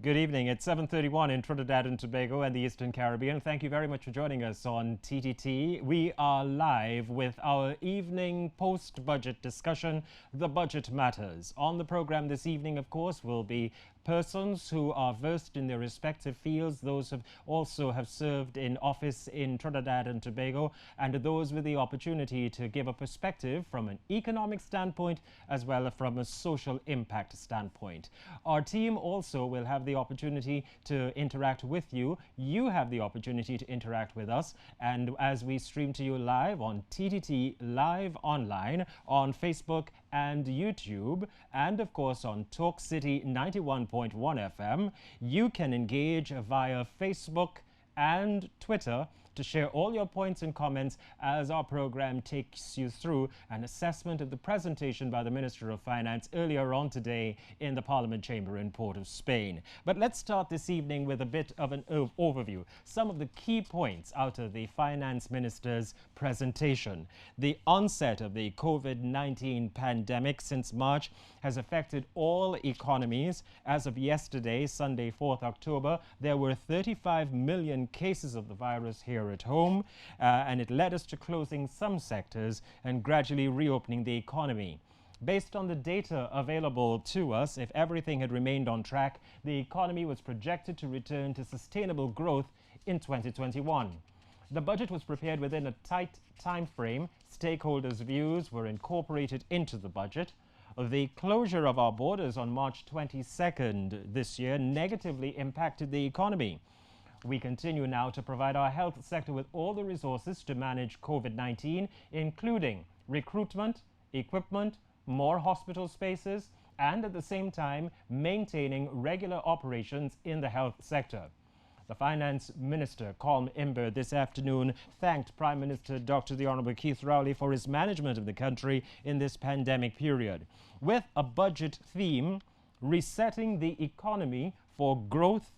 Good evening. It's 7:31 in Trinidad and Tobago and the Eastern Caribbean. Thank you very much for joining us on TTT. We are live with our evening post-budget discussion, The Budget Matters. On the program this evening, of course, will be persons who are versed in their respective fields, those who also have served in office in Trinidad and Tobago, and those with the opportunity to give a perspective from an economic standpoint as well as from a social impact standpoint. Our team also will have the opportunity to interact with you. You have the opportunity to interact with us, and as we stream to you live on TTT Live Online on Facebook and YouTube, and of course on Talk City 91.1 FM. You can engage via Facebook and Twitter to share all your points and comments as our program takes you through an assessment of the presentation by the Minister of Finance earlier on today in the Parliament Chamber in Port of Spain. But let's start this evening with a bit of an overview. Some of the key points out of the Finance Minister's presentation. The onset of the COVID-19 pandemic since March has affected all economies. As of yesterday, Sunday, 4th October, there were 35 million cases of the virus here at home, and it led us to closing some sectors and gradually reopening the economy. Based on the data available to us, if everything had remained on track, the economy was projected to return to sustainable growth in 2021. The budget was prepared within a tight time frame. Stakeholders' views were incorporated into the budget. The closure of our borders on March 22nd this year negatively impacted the economy. We continue now to provide our health sector with all the resources to manage COVID-19, including recruitment, equipment, more hospital spaces, and at the same time maintaining regular operations in the health sector. The Finance Minister, Colm Imbert, this afternoon thanked Prime Minister Dr. the Honourable Keith Rowley for his management of the country in this pandemic period, with a budget theme, resetting the economy for growth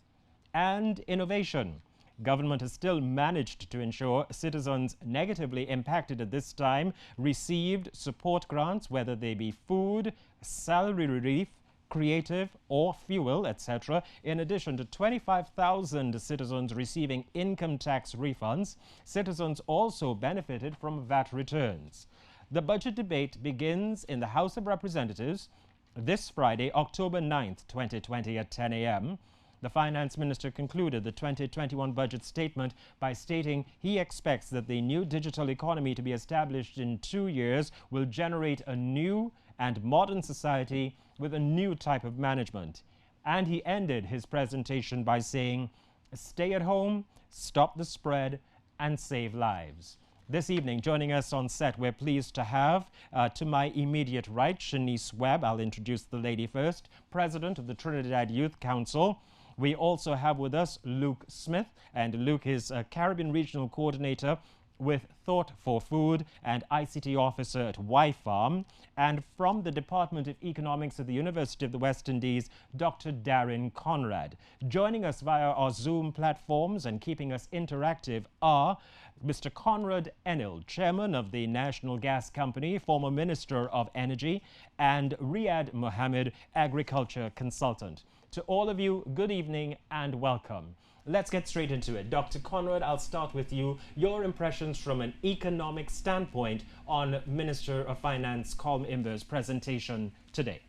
and innovation. Government has still managed to ensure citizens negatively impacted at this time received support grants, whether they be food, salary relief, creative or fuel, etc., in addition to 25,000 citizens receiving income tax refunds. Citizens also benefited from VAT returns. The budget debate begins in the House of Representatives this Friday, October 9th, 2020 at 10 a.m. The Finance Minister concluded the 2021 budget statement by stating he expects that the new digital economy to be established in 2 years will generate a new and modern society with a new type of management. And he ended his presentation by saying, stay at home, stop the spread, and save lives. This evening, joining us on set, we're pleased to have, to my immediate right, Shanice Webb. I'll introduce the lady first, President of the Trinidad Youth Council. We also have with us Luke Smith, and Luke is a Caribbean Regional Coordinator with Thought for Food and ICT Officer at Y-Farm. And from the Department of Economics at the University of the West Indies, Dr. Darren Conrad. Joining us via our Zoom platforms and keeping us interactive are Mr. Conrad Enil, Chairman of the National Gas Company, former Minister of Energy, and Riyad Mohammed, Agriculture Consultant. To all of you, good evening and welcome. Let's get straight into it. Dr. Conrad, I'll start with you. Your impressions from an economic standpoint on Minister of Finance Colm Imbert's presentation today.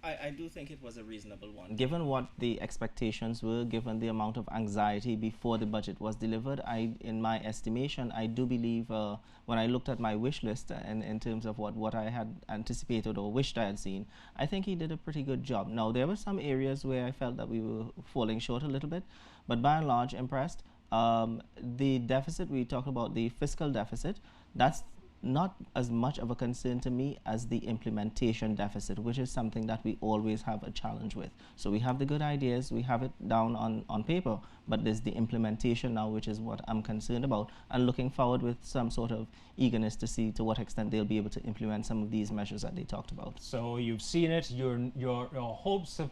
I do think it was a reasonable one. Given what the expectations were, given the amount of anxiety before the budget was delivered, in my estimation, I do believe when I looked at my wish list and in terms of what I had anticipated or wished I had seen, I think he did a pretty good job. Now, there were some areas where I felt that we were falling short a little bit, but by and large, impressed. The deficit, we talked about the fiscal deficit, that's not as much of a concern to me as the implementation deficit, which is something that we always have a challenge with. So we have the good ideas, we have it down on paper, but there's the implementation now, which is what I'm concerned about, and looking forward with some sort of eagerness to see to what extent they'll be able to implement some of these measures that they talked about. So you've seen it, your hopes have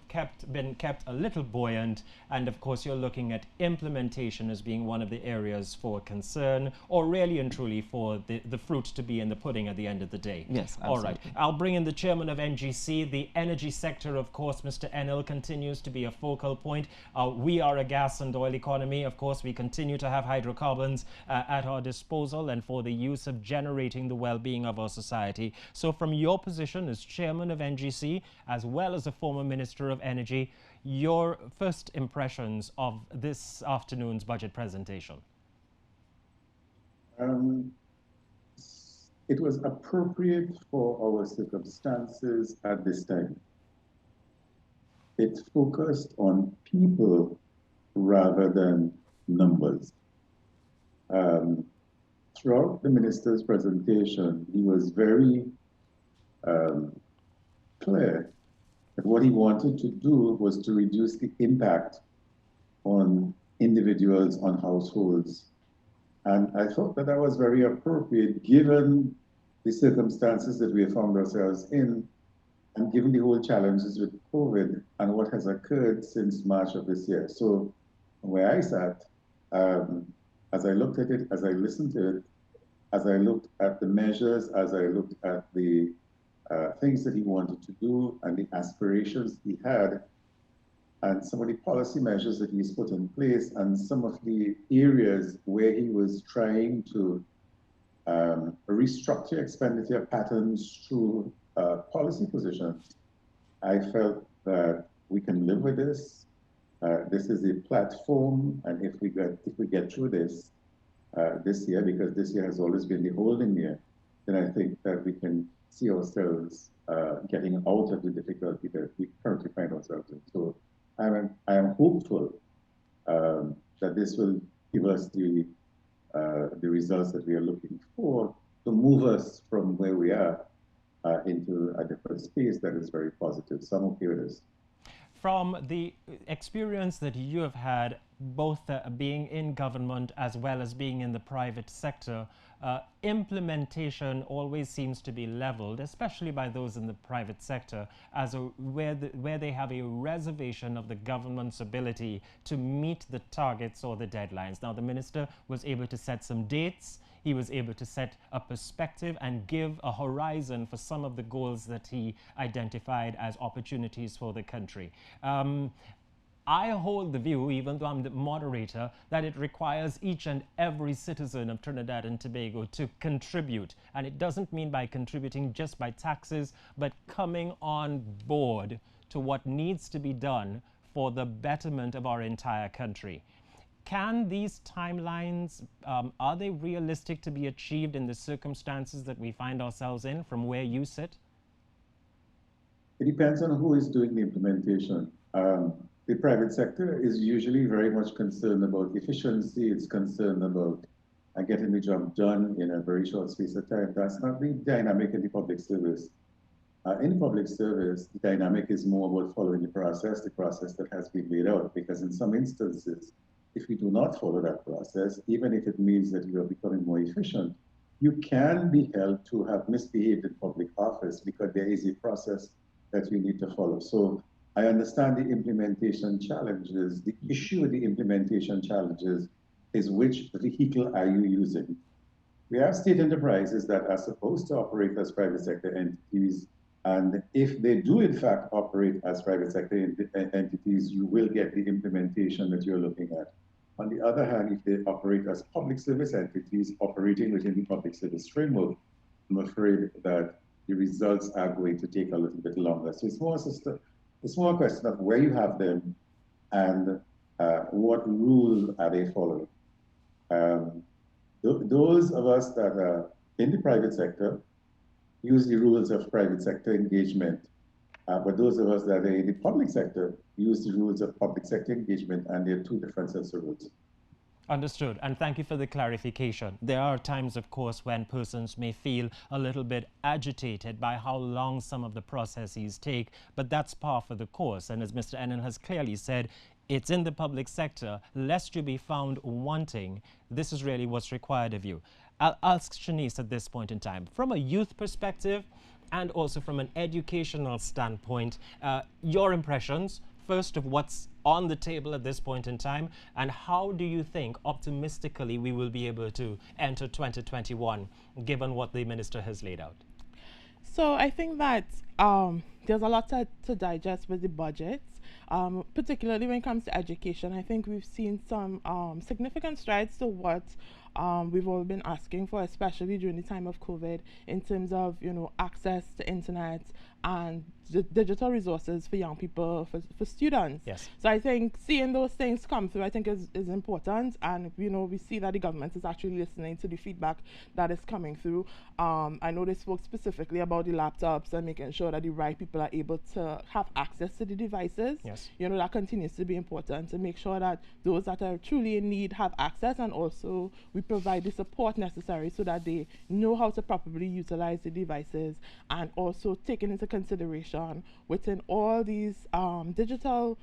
been kept a little buoyant, and of course you're looking at implementation as being one of the areas for concern, or really and truly for the fruit to be in the pudding at the end of the day. Yes, absolutely. All right. I'll bring in the chairman of NGC. The energy sector, of course, Mr. Enel, continues to be a focal point. We are a gas and oil economy. Of course, we continue to have hydrocarbons at our disposal and for the use of generating the well-being of our society. So from your position as chairman of NGC, as well as a former Minister of Energy, your first impressions of this afternoon's budget presentation? It was appropriate for our circumstances at this time. It focused on people rather than numbers. Throughout the minister's presentation, he was very clear that what he wanted to do was to reduce the impact on individuals, on households. And I thought that that was very appropriate given the circumstances that we have found ourselves in and given the whole challenges with COVID and what has occurred since March of this year. So where I sat, as I looked at it, as I listened to it, as I looked at the measures, as I looked at the things that he wanted to do and the aspirations he had, and some of the policy measures that he's put in place and some of the areas where he was trying to restructure expenditure patterns through policy positions, I felt that we can live with this. This is a platform, and if we get through this this year, because this year has always been the holding year, then I think that we can see ourselves getting out of the difficulty that we currently find ourselves in. So I am hopeful that this will give us the results that we are looking for to move us from where we are into a different space that is very positive. So I'm okay with this. From the experience that you have had, both being in government as well as being in the private sector, implementation always seems to be leveled, especially by those in the private sector, as where they have a reservation of the government's ability to meet the targets or the deadlines. Now, the minister was able to set some dates. He was able to set a perspective and give a horizon for some of the goals that he identified as opportunities for the country. I hold the view, even though I'm the moderator, that it requires each and every citizen of Trinidad and Tobago to contribute. And it doesn't mean by contributing just by taxes, but coming on board to what needs to be done for the betterment of our entire country. Can these timelines, are they realistic to be achieved in the circumstances that we find ourselves in from where you sit? It depends on who is doing the implementation. The private sector is usually very much concerned about efficiency. It's concerned about getting the job done in a very short space of time. That's not the dynamic in the public service. In the public service, the dynamic is more about following the process that has been laid out, because in some instances, if you do not follow that process, even if it means that you are becoming more efficient, you can be held to have misbehaved in public office because there is a process that you need to follow. So I understand the implementation challenges. The issue with the implementation challenges is which vehicle are you using? We have state enterprises that are supposed to operate as private sector entities, and if they do in fact operate as private sector entities, you will get the implementation that you're looking at. On the other hand, if they operate as public service entities operating within the public service framework, I'm afraid that the results are going to take a little bit longer. So it's more a question of where you have them and what rules are they following. Those of us that are in the private sector use the rules of private sector engagement, but those of us that are in the public sector use the rules of public sector engagement, and they're two different sets of rules. Understood, and thank you for the clarification. There are times, of course, when persons may feel a little bit agitated by how long some of the processes take, but that's par for the course. And as Mr. Enel has clearly said, it's in the public sector. Lest you be found wanting, this is really what's required of you. I'll ask Shanice at this point in time, from a youth perspective and also from an educational standpoint, your impressions first of what's on the table at this point in time, and how do you think optimistically we will be able to enter 2021 given what the minister has laid out? So I think that there's a lot to digest with the budget, particularly when it comes to education. I think we've seen some significant strides to what we've all been asking for, especially during the time of COVID, in terms of, you know, access to internet and digital resources for young people, for students. Yes. So I think seeing those things come through, I think is important. And, you know, we see that the government is actually listening to the feedback that is coming through. I know they spoke specifically about the laptops and making sure that the right people are able to have access to the devices. Yes. You know, that continues to be important, to make sure that those that are truly in need have access, and also we provide the support necessary so that they know how to properly utilize the devices, and also taking into consideration within all these digital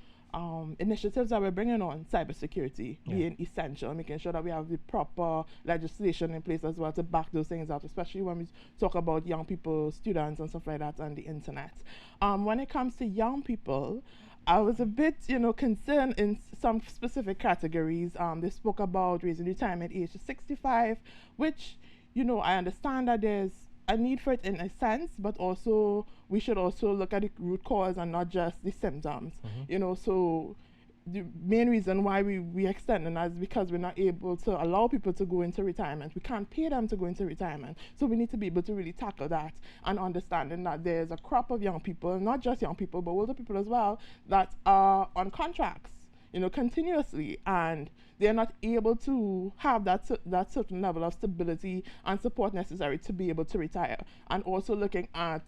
initiatives that we're bringing on, cybersecurity being essential, making sure that we have the proper legislation in place as well to back those things up, especially when we talk about young people, students and stuff like that, and the internet. When it comes to young people, I was a bit, you know, concerned in some specific categories. They spoke about raising retirement age to 65, which, you know, I understand that there's a need for it in a sense, but also we should also look at the root cause and not just the symptoms. You know, so the main reason why we extend that is because we're not able to allow people to go into retirement. We can't pay them to go into retirement. So we need to be able to really tackle that, and understanding that there's a crop of young people, not just young people, but older people as well, that are on contracts, you know, continuously, and they're not able to have that certain level of stability and support necessary to be able to retire. And also looking at,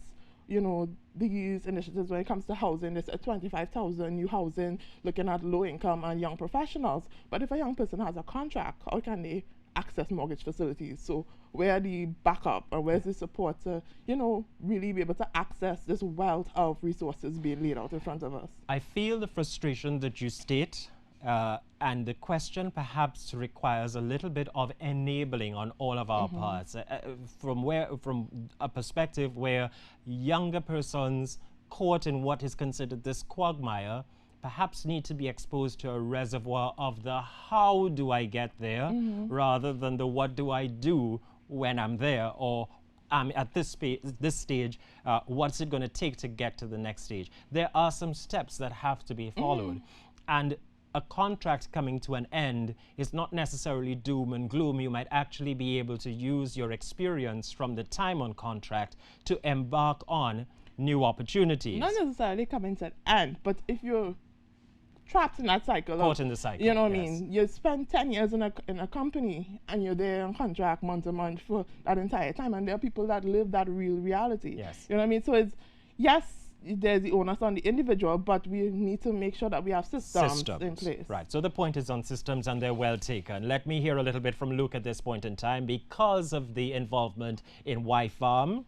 you know, these initiatives when it comes to housing, there's 25,000 new housing, looking at low income and young professionals. But if a young person has a contract, how can they access mortgage facilities? So where are the backup, or where's the support to, you know, really be able to access this wealth of resources being laid out in front of us? I feel the frustration that you state, and the question perhaps requires a little bit of enabling on all of our parts, from a perspective where younger persons caught in what is considered this quagmire perhaps need to be exposed to a reservoir of the how do I get there, rather than the what do I do when I'm there, or at this stage, what's it going to take to get to the next stage. There are some steps that have to be followed. And a contract coming to an end is not necessarily doom and gloom. You might actually be able to use your experience from the time on contract to embark on new opportunities. Not necessarily coming to an end, but if you're trapped in that cycle, caught in the cycle, you know what I mean? You spend 10 years in a company and you're there on contract month to month for that entire time, and there are people that live that real reality. Yes. You know what I mean? So it's, yes, there's the onus on the individual, but we need to make sure that we have systems in place. Right, so the point is on systems, and they're well taken. Let me hear a little bit from Luke at this point in time. Because of the involvement in Y-Farm,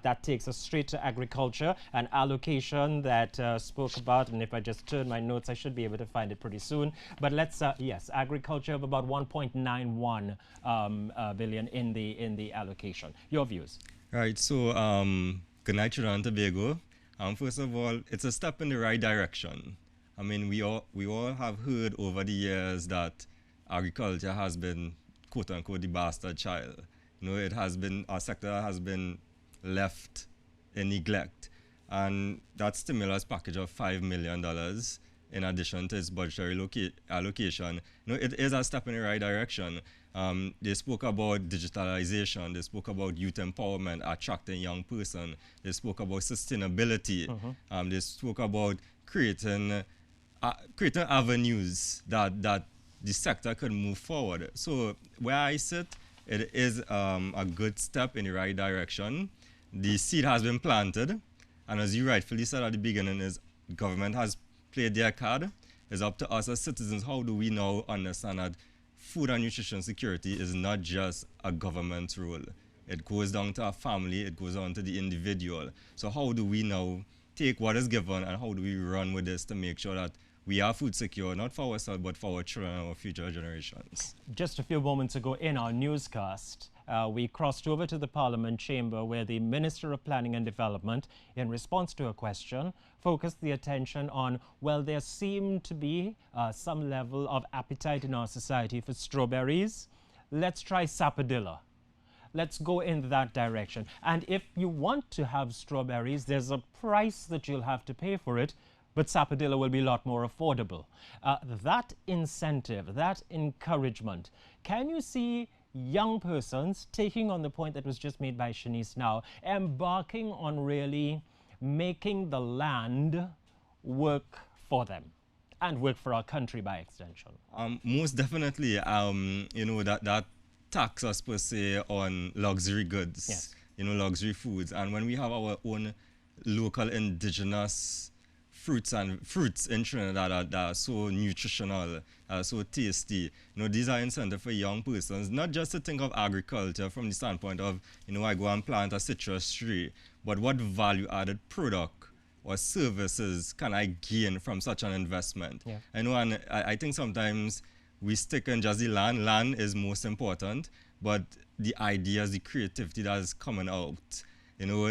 that takes us straight to agriculture, an allocation that spoke about, and if I just turn my notes, I should be able to find it pretty soon. But let's, yes, agriculture of about 1.91 billion in the allocation. Your views? Right, so good night, Trinidad and Tobago. First of all, it's a step in the right direction. I mean, we all have heard over the years that agriculture has been, quote unquote, the bastard child. You know, it has been, our sector has been left in neglect. And that stimulus package of $5 million, in addition to its budgetary allocation, you know, it is a step in the right direction. They spoke about digitalization, they spoke about youth empowerment, attracting young person, they spoke about sustainability, they spoke about creating avenues that the sector could move forward. So where I sit, it is a good step in the right direction. The seed has been planted, and as you rightfully said at the beginning, is government has played their card. It's up to us as citizens, how do we now understand that food and nutrition security is not just a government role. It goes down to our family, it goes on to the individual. So how do we now take what is given and how do we run with this to make sure that we are food secure, not for ourselves, but for our children and our future generations? Just a few moments ago in our newscast, we crossed over to the Parliament chamber where the Minister of Planning and Development, in response to a question, focused the attention on, well, there seemed to be some level of appetite in our society for strawberries. Let's try sapodilla. Let's go in that direction. And if you want to have strawberries, there's a price that you'll have to pay for it, but sapodilla will be a lot more affordable. That incentive, that encouragement, can you see young persons taking on the point that was just made by Shanice now, embarking on really making the land work for them and work for our country by extension? Most definitely, you know, that tax us per se on luxury goods, yes, you know, luxury foods. And when we have our own local indigenous fruits in Trinidad that are so nutritional, so tasty, you know, these are incentive for young persons, not just to think of agriculture from the standpoint of, you know, I go and plant a citrus tree, but what value added product or services can I gain from such an investment? Yeah. I know, and I think sometimes we stick in just the land. Land is most important, but the ideas, the creativity that is coming out, you know,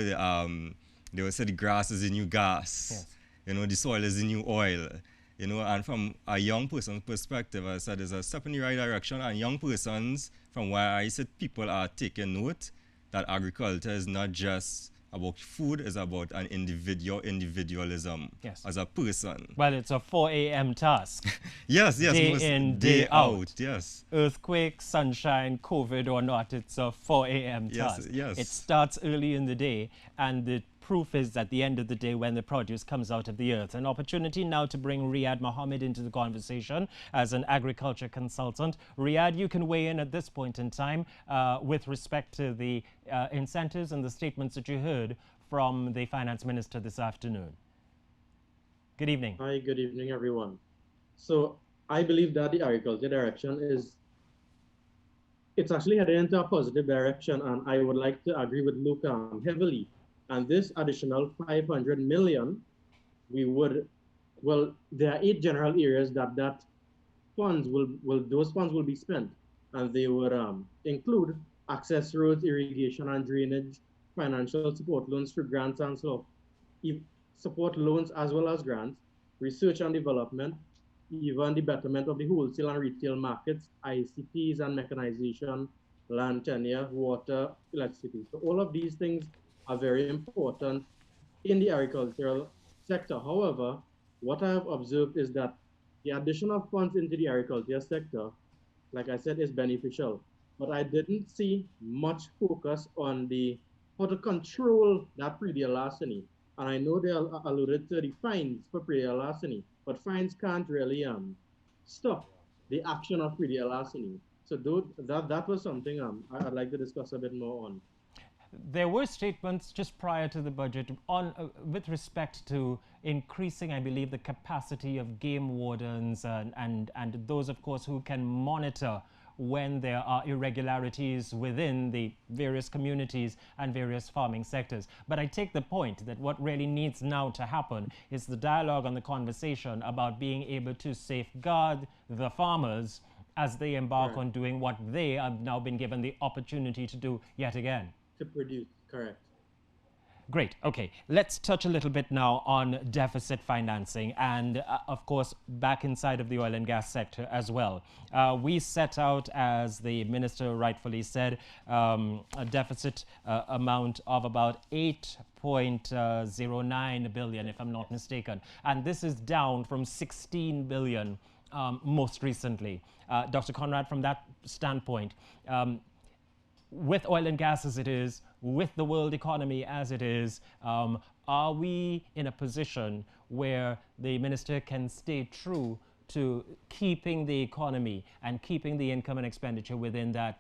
they will say the grass is the new gas. Yes. You know, the soil is the new oil. You know, and from a young person's perspective, as I said, it's a step in the right direction. And young persons, from where I said, people are taking note that agriculture is not just about food, it's about an individualism, yes, as a person. Well, it's a 4 a.m. task. Yes, Day in, day out. Yes. Earthquake, sunshine, COVID or not, it's a 4 a.m. task. Yes. It starts early in the day, and the proof is at the end of the day when the produce comes out of the earth. An opportunity now to bring Riyad Mohammed into the conversation as an agriculture consultant. Riyad, you can weigh in at this point in time with respect to the incentives and the statements that you heard from the finance minister this afternoon. Good evening. Hi, good evening, everyone. So I believe that the agriculture direction it's actually headed into a positive direction, and I would like to agree with Luke heavily. And this additional 500 million, there are 8 general areas that those funds will be spent, and they would include access roads, irrigation and drainage, financial support loans through grants and support loans as well as grants, research and development, even the betterment of the wholesale and retail markets, ICTs and mechanization, land tenure, water, electricity. So all of these things are very important in the agricultural sector. However, what I have observed is that the addition of funds into the agriculture sector, like I said, is beneficial. But I didn't see much focus on how to control that predial larceny. And I know they alluded to the fines for predial larceny, but fines can't really stop the action of predial larceny. So that was something I'd like to discuss a bit more on. There were statements just prior to the budget on with respect to increasing, I believe, the capacity of game wardens and those, of course, who can monitor when there are irregularities within the various communities and various farming sectors. But I take the point that what really needs now to happen is the dialogue and the conversation about being able to safeguard the farmers as they embark on doing what they have now been given the opportunity to do yet again. To produce, correct. Great. Okay, let's touch a little bit now on deficit financing and, of course, back inside of the oil and gas sector as well. We set out, as the minister rightfully said, a deficit amount of about 8.09 billion, if I'm not mistaken. And this is down from 16 billion most recently. Dr. Conrad, from that standpoint, with oil and gas as it is, with the world economy as it is, are we in a position where the minister can stay true to keeping the economy and keeping the income and expenditure within that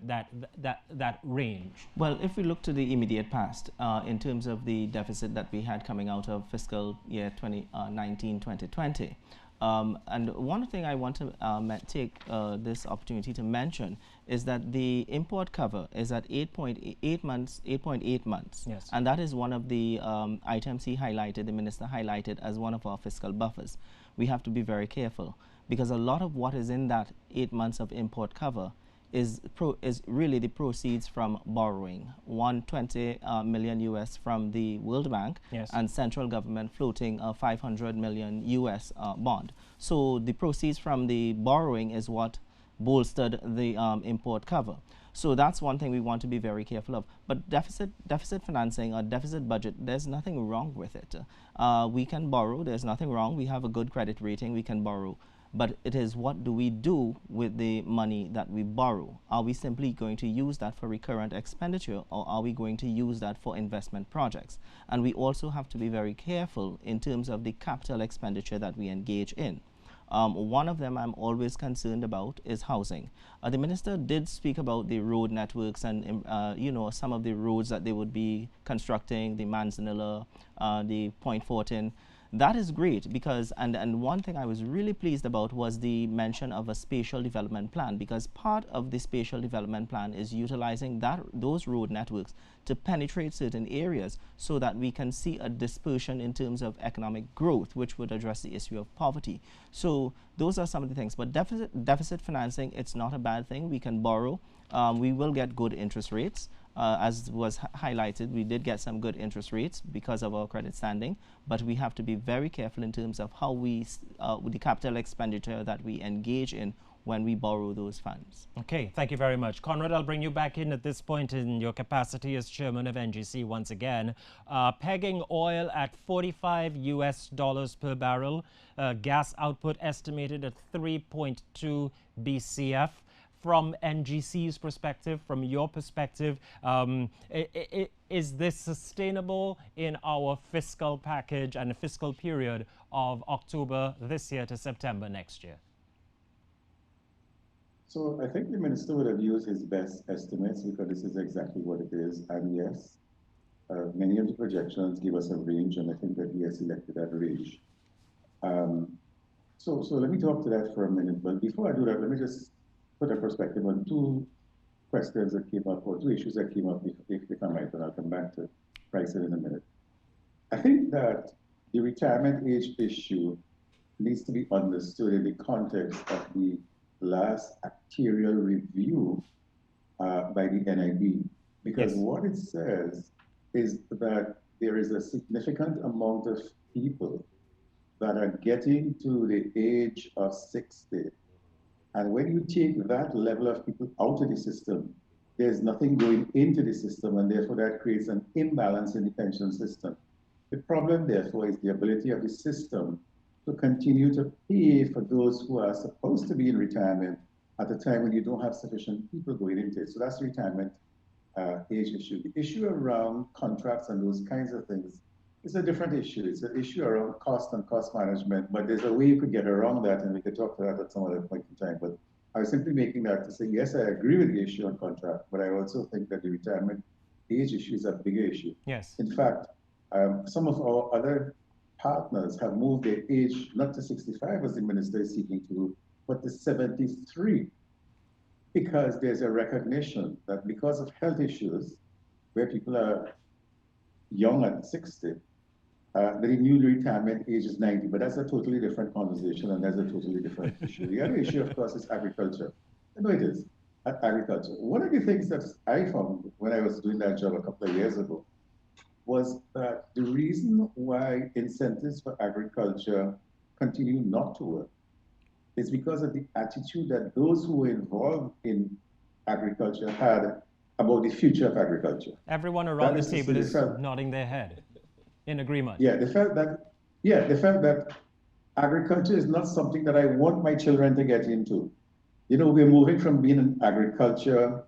range? Well, if we look to the immediate past, in terms of the deficit that we had coming out of fiscal year 2019-2020, and one thing I want to take this opportunity to mention is that the import cover is at 8.8 months, Yes. and that is one of the items he highlighted, the minister highlighted as one of our fiscal buffers. We have to be very careful because a lot of what is in that 8 months of import cover is really the proceeds from borrowing. 120 million US from the World Bank, yes, and central government floating a 500 million US bond. So the proceeds from the borrowing is what bolstered the import cover. So that's one thing we want to be very careful of. But deficit financing or deficit budget, there's nothing wrong with it. We can borrow. There's nothing wrong. We have a good credit rating. We can borrow. But it is, what do we do with the money that we borrow? Are we simply going to use that for recurrent expenditure, or are we going to use that for investment projects? And we also have to be very careful in terms of the capital expenditure that we engage in. One of them I'm always concerned about is housing. The minister did speak about the road networks and some of the roads that they would be constructing, the Manzanilla, the Point Fortin. That is great, because and one thing I was really pleased about was the mention of a spatial development plan, because part of the spatial development plan is utilizing those road networks to penetrate certain areas so that we can see a dispersion in terms of economic growth, which would address the issue of poverty. So those are some of the things. But deficit financing, it's not a bad thing. We can borrow. We will get good interest rates. As was highlighted, we did get some good interest rates because of our credit standing, but we have to be very careful in terms of how we, with the capital expenditure that we engage in when we borrow those funds. Okay, thank you very much. Conrad, I'll bring you back in at this point in your capacity as chairman of NGC once again. Pegging oil at $45 US per barrel, gas output estimated at 3.2 BCF. From NGC's perspective, from your perspective, is this sustainable in our fiscal package and the fiscal period of October this year to September next year? So I think the minister would have used his best estimates, because this is exactly what it is. And yes, many of the projections give us a range, and I think that he has selected that range. So let me talk to that for a minute. But before I do that, let me just put a perspective on two questions that came up, or two issues that came up, if I might, and I'll come back to pricing in a minute. I think that the retirement age issue needs to be understood in the context of the last actuarial review by the NIB, because what it says is that there is a significant amount of people that are getting to the age of 60. And when you take that level of people out of the system, there's nothing going into the system, and therefore that creates an imbalance in the pension system. The problem, therefore, is the ability of the system to continue to pay for those who are supposed to be in retirement at a time when you don't have sufficient people going into it. So that's the retirement age issue. The issue around contracts and those kinds of things is a different issue. It's an issue around cost and cost management, but there's a way you could get around that, and we could talk to that at some other point in time. But I was simply making that to say, yes, I agree with the issue on contract, but I also think that the retirement age issue is a bigger issue. Yes. In fact, some of our other partners have moved their age not to 65, as the minister is seeking to do, but to 73, because there's a recognition that because of health issues, where people are young at 60, the new retirement age is 90, but that's a totally different conversation, and that's a totally different issue. The other issue, of course, is agriculture. I know it is, agriculture. One of the things that I found when I was doing that job a couple of years ago was that the reason why incentives for agriculture continue not to work is because of the attitude that those who were involved in agriculture had about the future of agriculture. Everyone around the table is nodding their head in agreement. Yeah, they felt that agriculture is not something that I want my children to get into. You know, we're moving from being an agriculture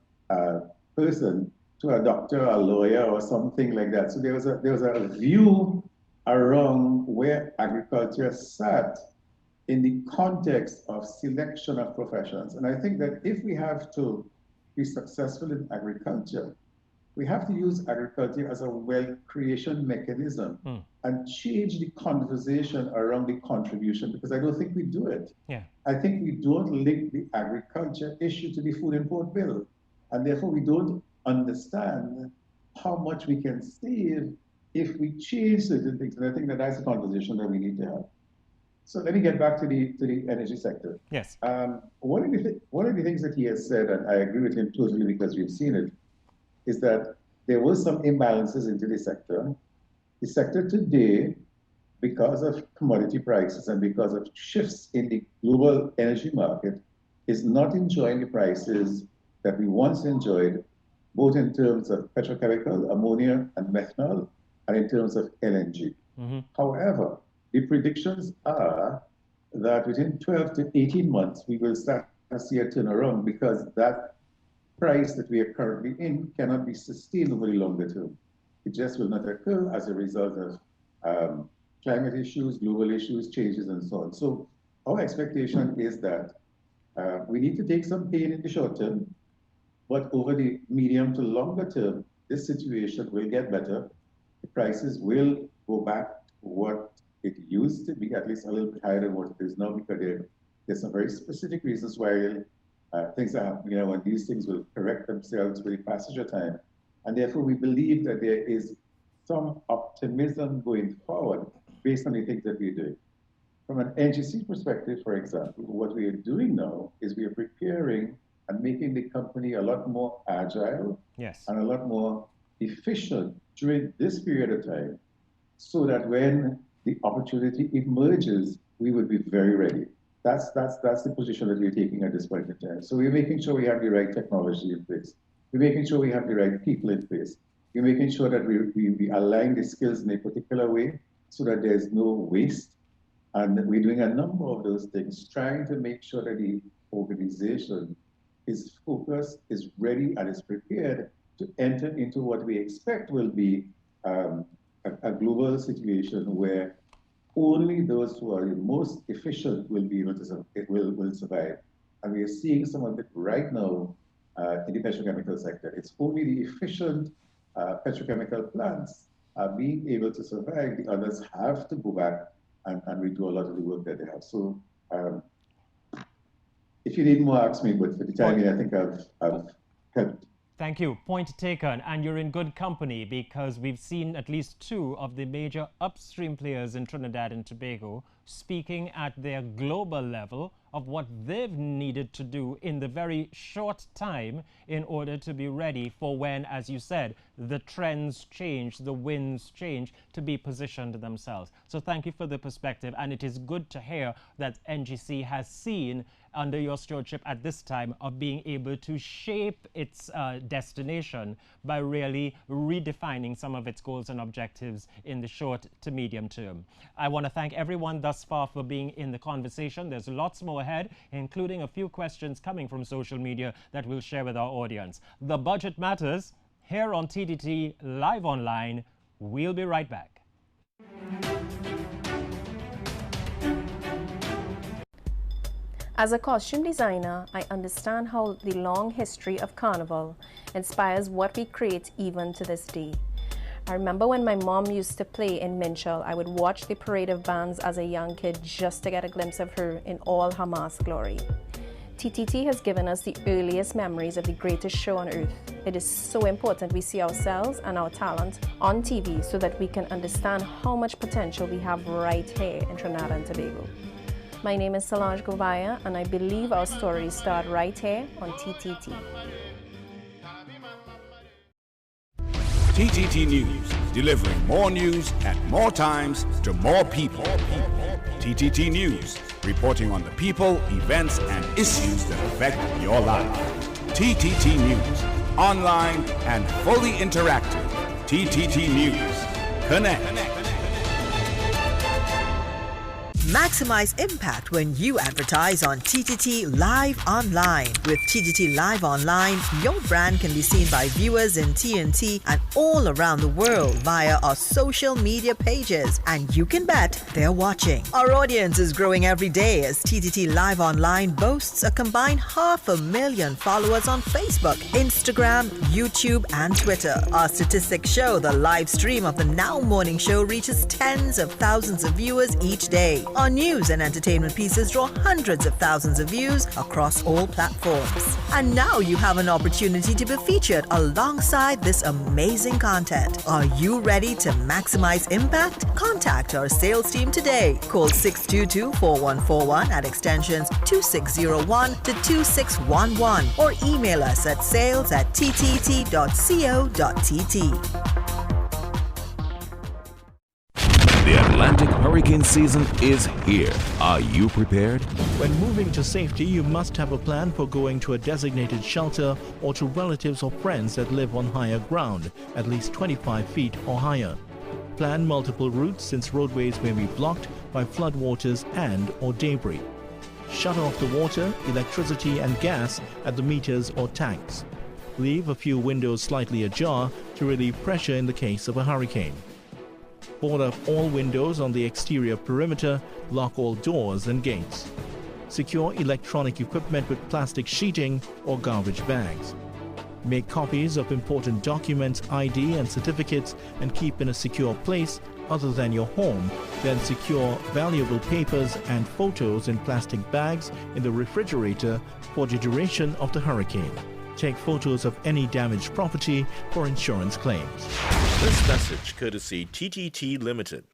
person to a doctor, a lawyer, or something like that. So there was a view around where agriculture sat in the context of selection of professions. And I think that if we have to be successful in agriculture, we have to use agriculture as a wealth creation mechanism and change the conversation around the contribution, because I don't think we do it. Yeah. I think we don't link the agriculture issue to the food import bill, and therefore we don't understand how much we can save if we change certain things. And I think that that's a conversation that we need to have. So let me get back to the energy sector. Yes. One of the things that he has said, and I agree with him totally because we've seen it, is that there were some imbalances into the sector. The sector today, because of commodity prices and because of shifts in the global energy market, is not enjoying the prices that we once enjoyed, both in terms of petrochemical, ammonia, and methanol, and in terms of LNG. However, the predictions are that within 12 to 18 months, we will start to see a turnaround because that price that we are currently in cannot be sustained over the longer term. It just will not occur as a result of climate issues, global issues, changes, and so on. So our expectation is that we need to take some pain in the short term, but over the medium to longer term, this situation will get better. The prices will go back to what it used to be, at least a little bit higher than what it is now, because there's some very specific reasons why things are happening, and these things will correct themselves with the passage of time. And therefore, we believe that there is some optimism going forward based on the things that we're doing. From an NGC perspective, for example, what we are doing now is we are preparing and making the company a lot more agile and a lot more efficient during this period of time, so that when the opportunity emerges, we would be very ready. That's the position that we're taking at this point in time. So we're making sure we have the right technology in place. We're making sure we have the right people in place. We're making sure that we align the skills in a particular way so that there's no waste. And we're doing a number of those things, trying to make sure that the organization is focused, is ready, and is prepared to enter into what we expect will be a global situation where only those who are the most efficient will be able to will survive. And we are seeing some of it right now in the petrochemical sector. It's only the efficient petrochemical plants are being able to survive. The others have to go back and redo a lot of the work that they have. So if you need more, ask me, but for the time being, I think I've helped. Thank you. Point taken. And you're in good company, because we've seen at least two of the major upstream players in Trinidad and Tobago speaking at their global level of what they've needed to do in the very short time in order to be ready for when, as you said, the trends change, the winds change, to be positioned themselves. So thank you for the perspective, and it is good to hear that NGC has seen, under your stewardship at this time, of being able to shape its destination by really redefining some of its goals and objectives in the short to medium term. I want to thank everyone thus far for being in the conversation. There's lots more ahead, including a few questions coming from social media that we'll share with our audience. The Budget Matters here on TTT Live Online. We'll be right back. As a costume designer, I understand how the long history of Carnival inspires what we create even to this day. I remember when my mom used to play in Minchell, I would watch the parade of bands as a young kid just to get a glimpse of her in all her mass glory. TTT has given us the earliest memories of the greatest show on earth. It is so important we see ourselves and our talent on TV so that we can understand how much potential we have right here in Trinidad and Tobago. My name is Solange Govaya, and I believe our stories start right here on TTT. TTT News, delivering more news at more times to more people. TTT News, reporting on the people, events, and issues that affect your life. TTT News, online and fully interactive. TTT News, connect. Maximize impact when you advertise on TTT Live Online. With TTT Live Online, your brand can be seen by viewers in TNT and all around the world via our social media pages, and you can bet they're watching. Our audience is growing every day as TTT Live Online boasts a combined 500,000 followers on Facebook, Instagram, YouTube, and Twitter. Our statistics show the live stream of the Now Morning Show reaches tens of thousands of viewers each day. Our news and entertainment pieces draw hundreds of thousands of views across all platforms. And now you have an opportunity to be featured alongside this amazing content. Are you ready to maximize impact? Contact our sales team today. Call 622-4141 at extensions 2601 to 2611 or email us at sales@ttt.co.tt. The Atlantic hurricane season is here. Are you prepared? When moving to safety, you must have a plan for going to a designated shelter or to relatives or friends that live on higher ground, at least 25 feet or higher. Plan multiple routes since roadways may be blocked by floodwaters and/or debris. Shut off the water, electricity and gas at the meters or tanks. Leave a few windows slightly ajar to relieve pressure in the case of a hurricane. Board up all windows on the exterior perimeter, lock all doors and gates. Secure electronic equipment with plastic sheeting or garbage bags. Make copies of important documents, ID and certificates and keep in a secure place other than your home. Then secure valuable papers and photos in plastic bags in the refrigerator for the duration of the hurricane. Take photos of any damaged property for insurance claims. This message courtesy TTT Limited.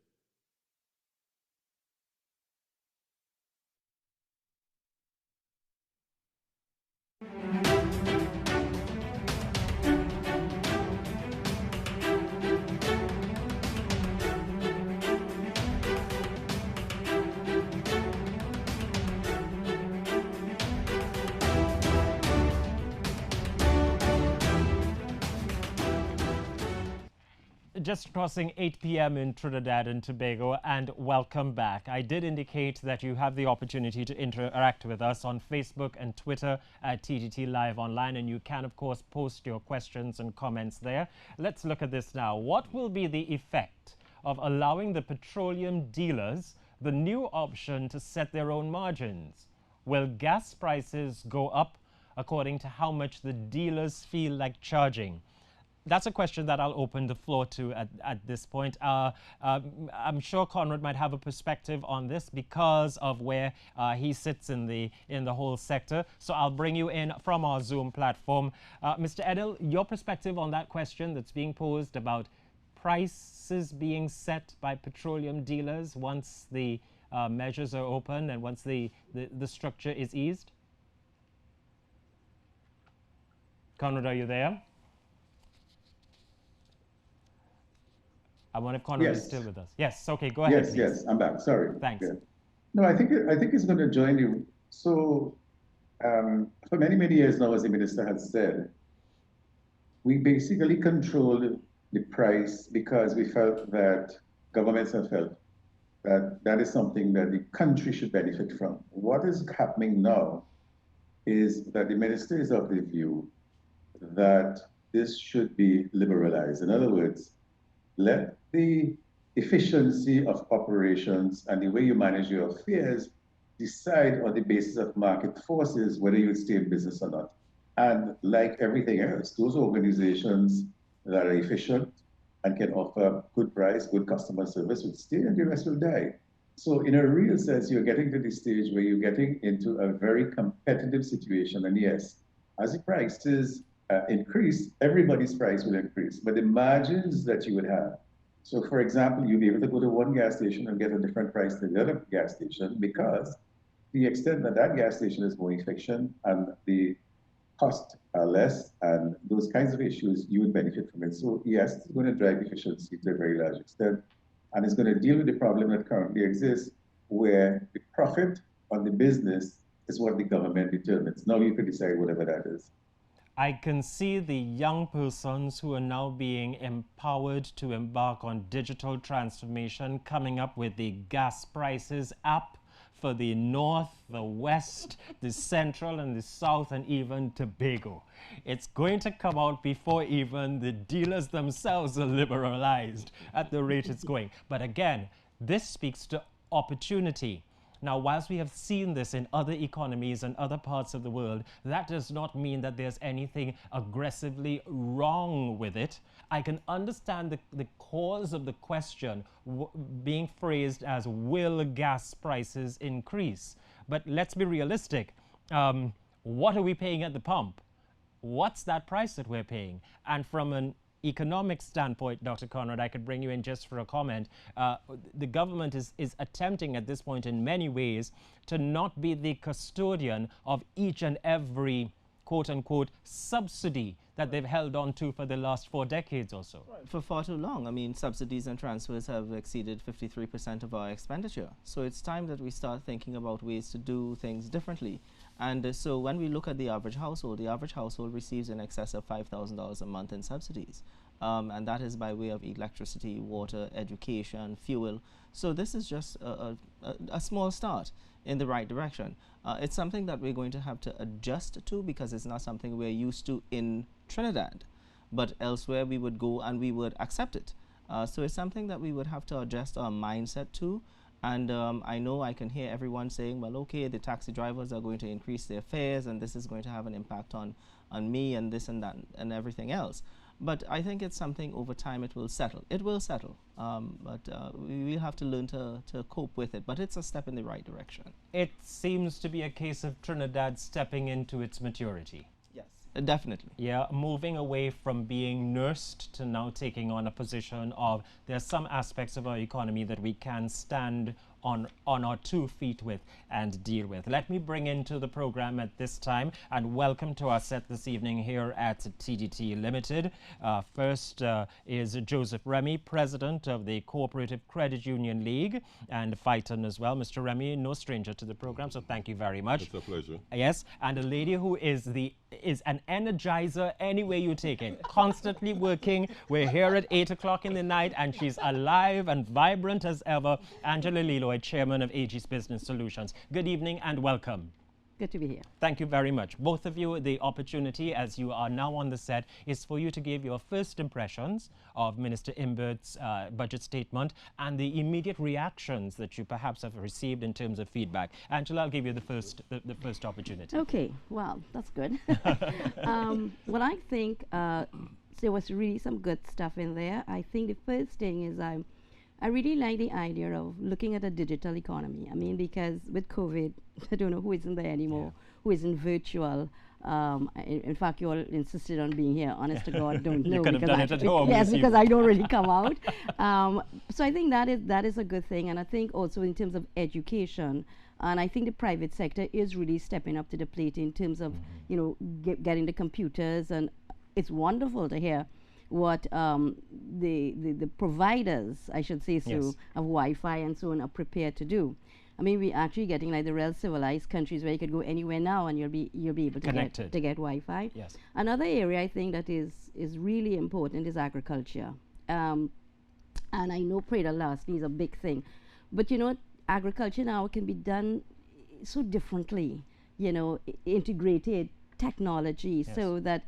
Just crossing 8 p.m. in Trinidad and Tobago, and welcome back. I did indicate that you have the opportunity to interact with us on Facebook and Twitter at TTT Live Online, and you can, of course, post your questions and comments there. Let's look at this now. What will be the effect of allowing the petroleum dealers the new option to set their own margins? Will gas prices go up according to how much the dealers feel like charging? That's a question that I'll open the floor to at this point. I'm sure Conrad might have a perspective on this because of where he sits in the whole sector. So I'll bring you in from our Zoom platform. Mr. Edel, your perspective on that question that's being posed about prices being set by petroleum dealers once the measures are open and once the structure is eased? Conrad, are you there? I wonder if Conrad is still with us. Yes, okay, go ahead. Yes, yes, I'm back. Sorry. Thanks. Yeah. No, I think it's going to join you. So, for many years now, as the minister has said, we basically controlled the price because we felt that governments have felt that that is something that the country should benefit from. What is happening now is that the minister is of the view that this should be liberalized. In other words, let the efficiency of operations and the way you manage your affairs decide on the basis of market forces whether you stay in business or not. And like everything else, those organizations that are efficient and can offer good price, good customer service will stay and the rest will die. So in a real sense, you're getting to the stage where you're getting into a very competitive situation. And yes, as the prices increase, everybody's price will increase, but the margins that you would have. So for example, you'll be able to go to one gas station and get a different price than the other gas station because the extent that that gas station is more efficient and the costs are less and those kinds of issues, you would benefit from it. So yes, it's going to drive efficiency to a very large extent, and it's going to deal with the problem that currently exists where the profit on the business is what the government determines. Now you can decide whatever that is. I can see the young persons who are now being empowered to embark on digital transformation coming up with the gas prices app for the North, the West, the Central and the South, and even Tobago. It's going to come out before even the dealers themselves are liberalized at the rate it's going. But again, this speaks to opportunity. Now, whilst we have seen this in other economies and other parts of the world, that does not mean that there's anything aggressively wrong with it. I can understand the cause of the question being phrased as, will gas prices increase? But let's be realistic. What are we paying at the pump? What's that price that we're paying? And from an economic standpoint, Dr. Conrad, I could bring you in just for a comment. The government is attempting at this point in many ways to not be the custodian of each and every quote-unquote subsidy that they've held on to for the last 4 decades or so. Right. For far too long. I mean, subsidies and transfers have exceeded 53% of our expenditure. So it's time that we start thinking about ways to do things differently. And so when we look at the average household receives in excess of $5,000 a month in subsidies. And that is by way of electricity, water, education, fuel. So this is just a small start in the right direction. It's something that we're going to have to adjust to because it's not something we're used to in Trinidad. But elsewhere we would go and we would accept it. So it's something that we would have to adjust our mindset to. And I know I can hear everyone saying, well, okay, the taxi drivers are going to increase their fares and this is going to have an impact on me and this and that and everything else. But I think it's something over time it will settle. It will settle, but we will have to learn to cope with it. But it's a step in the right direction. It seems to be a case of Trinidad stepping into its maturity. Yes, definitely. Yeah, moving away from being nursed to now taking on a position of there's some aspects of our economy that we can stand on our 2 feet with and deal with. Let me bring into the program at this time and welcome to our set this evening here at TTT Limited. First is Joseph Remy, President of the Cooperative Credit Union League, and Phyton as well. Mr. Remy, no stranger to the program, so thank you very much. It's a pleasure. Yes, and a lady who is an energizer any way you take it, constantly working. We're here at 8 o'clock in the night and she's alive and vibrant as ever. Angela Leloy, Chairman of AG's Business Solutions. Good evening and welcome. Good to be here. Thank you very much. Both of you, the opportunity as you are now on the set is for you to give your first impressions of Minister Imbert's budget statement and the immediate reactions that you perhaps have received in terms of feedback. Angela, I'll give you the first opportunity. Okay, well, that's good. Well, I think there was really some good stuff in there. I think the first thing is I really like the idea of looking at a digital economy. I mean, because with COVID, I don't know who isn't there anymore, who isn't virtual. In fact, you all insisted on being here. Honest to God, don't know. You could have done it at home. Yes, because I don't really come out. So I think that is a good thing. And I think also in terms of education, and I think the private sector is really stepping up to the plate in terms of, you know, getting the computers. And it's wonderful to hear what the providers, I should say so, Yes. of Wi-Fi and so on are prepared to do. I mean, we're actually getting like the real civilized countries where you could go anywhere now and you'll be able to get Wi-Fi. Yes. Another area I think that is really important is agriculture. And I know Prada lastly is a big thing, but you know, agriculture now can be done so differently. You know, integrated technology, Yes. so that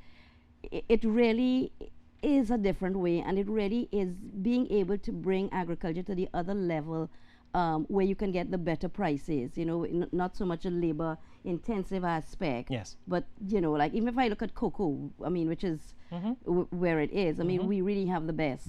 it really is a different way, and it really is being able to bring agriculture to the other level where you can get the better prices, you know, not so much a labor intensive aspect. Yes. But, you know, like even if I look at cocoa, I mean, which is where it is, I mean, we really have the best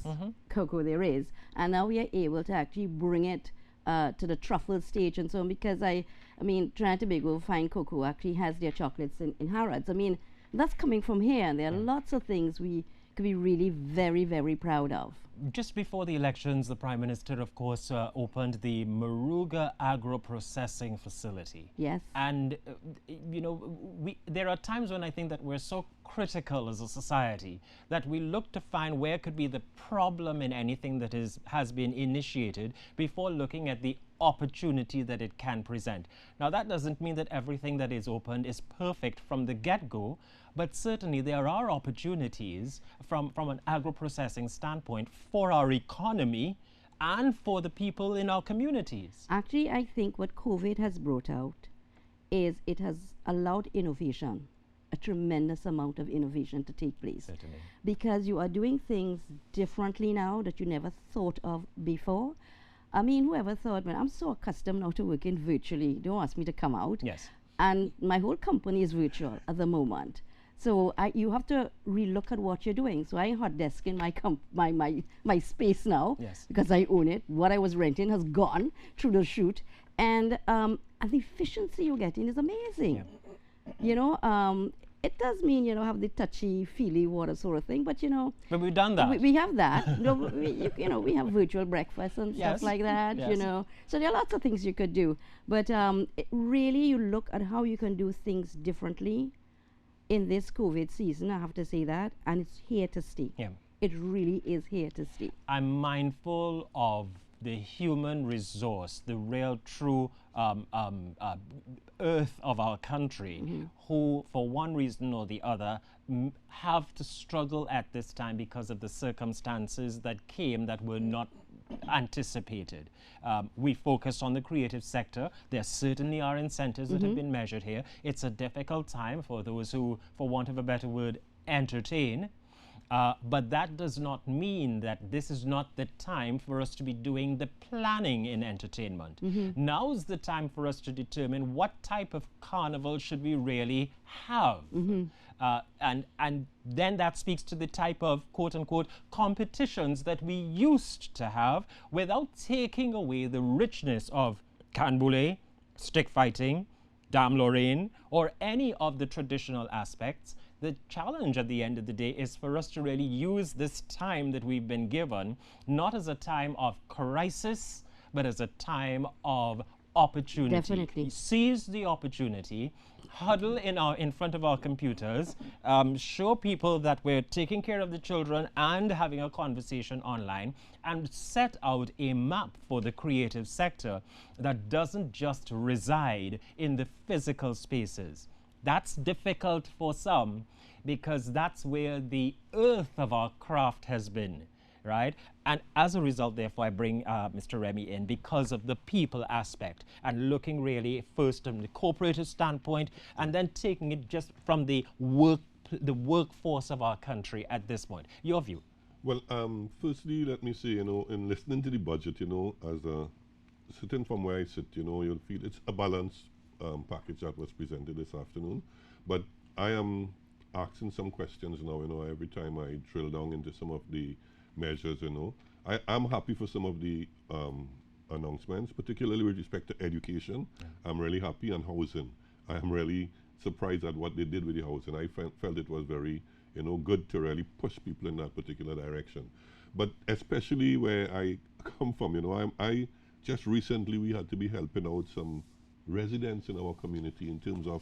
cocoa there is. And now we are able to actually bring it to the truffle stage and so on, because I mean, Trinidad and Tobago fine cocoa actually has their chocolates in Harrods. I mean, that's coming from here, and there are lots of things we could be really very, very proud of. Just before the elections, the Prime Minister, of course, opened the Maruga Agro-Processing Facility. Yes. And, you know, there are times when I think that we're so critical as a society that we look to find where could be the problem in anything that has been initiated before looking at the opportunity that it can present. Now, that doesn't mean that everything that is opened is perfect from the get-go, but certainly there are opportunities from an agro-processing standpoint for our economy and for the people in our communities. Actually, I think what COVID has brought out is it has allowed innovation, a tremendous amount of innovation to take place. Certainly. Because you are doing things differently now that you never thought of before. I mean, whoever thought, man, I'm so accustomed now to working virtually. Don't ask me to come out. Yes. And my whole company is virtual at the moment. So you have to relook at what you're doing. So I hot desk in my space now, yes, because I own it. What I was renting has gone through the shoot, and the efficiency you're getting is amazing. Yeah. You know, it does mean, you know, have the touchy-feely water sort of thing, but you know. But we've done that. We have that. You know, we have virtual breakfast and yes, stuff like that. Yes. You know, so there are lots of things you could do. But really, you look at how you can do things differently in this COVID season. I have to say that, and it's here to stay. Yeah. It really is here to stay. I'm mindful of the human resource, the real true earth of our country, who for one reason or the other have to struggle at this time because of the circumstances that came that were not anticipated. We focus on the creative sector. There certainly are incentives that have been measured here. It's a difficult time for those who, for want of a better word, entertain. But that does not mean that this is not the time for us to be doing the planning in entertainment. Now's the time for us to determine what type of carnival should we really have. And then that speaks to the type of quote-unquote competitions that we used to have without taking away the richness of canboulay, stick fighting, Dame Lorraine, or any of the traditional aspects. The challenge at the end of the day is for us to really use this time that we've been given, not as a time of crisis, but as a time of opportunity. Definitely. Seize the opportunity, huddle in front of our computers, show people that we're taking care of the children and having a conversation online, and set out a map for the creative sector that doesn't just reside in the physical spaces. That's difficult for some because that's where the earth of our craft has been, right? And as a result, therefore, I bring Mr. Remy in because of the people aspect and looking really first from the corporative standpoint and then taking it just from the workforce of our country at this point. Your view? Well, firstly, let me say, you know, in listening to the budget, you know, sitting from where I sit, you know, you'll feel it's a balanced package that was presented this afternoon. But I am asking some questions now, you know, every time I drill down into some of the measures, you know. I'm happy for some of the announcements, particularly with respect to education. I'm really happy, and housing. I am really surprised at what they did with the housing. I felt it was very, you know, good to really push people in that particular direction. But especially where I come from, you know, I just recently we had to be helping out some residents in our community in terms of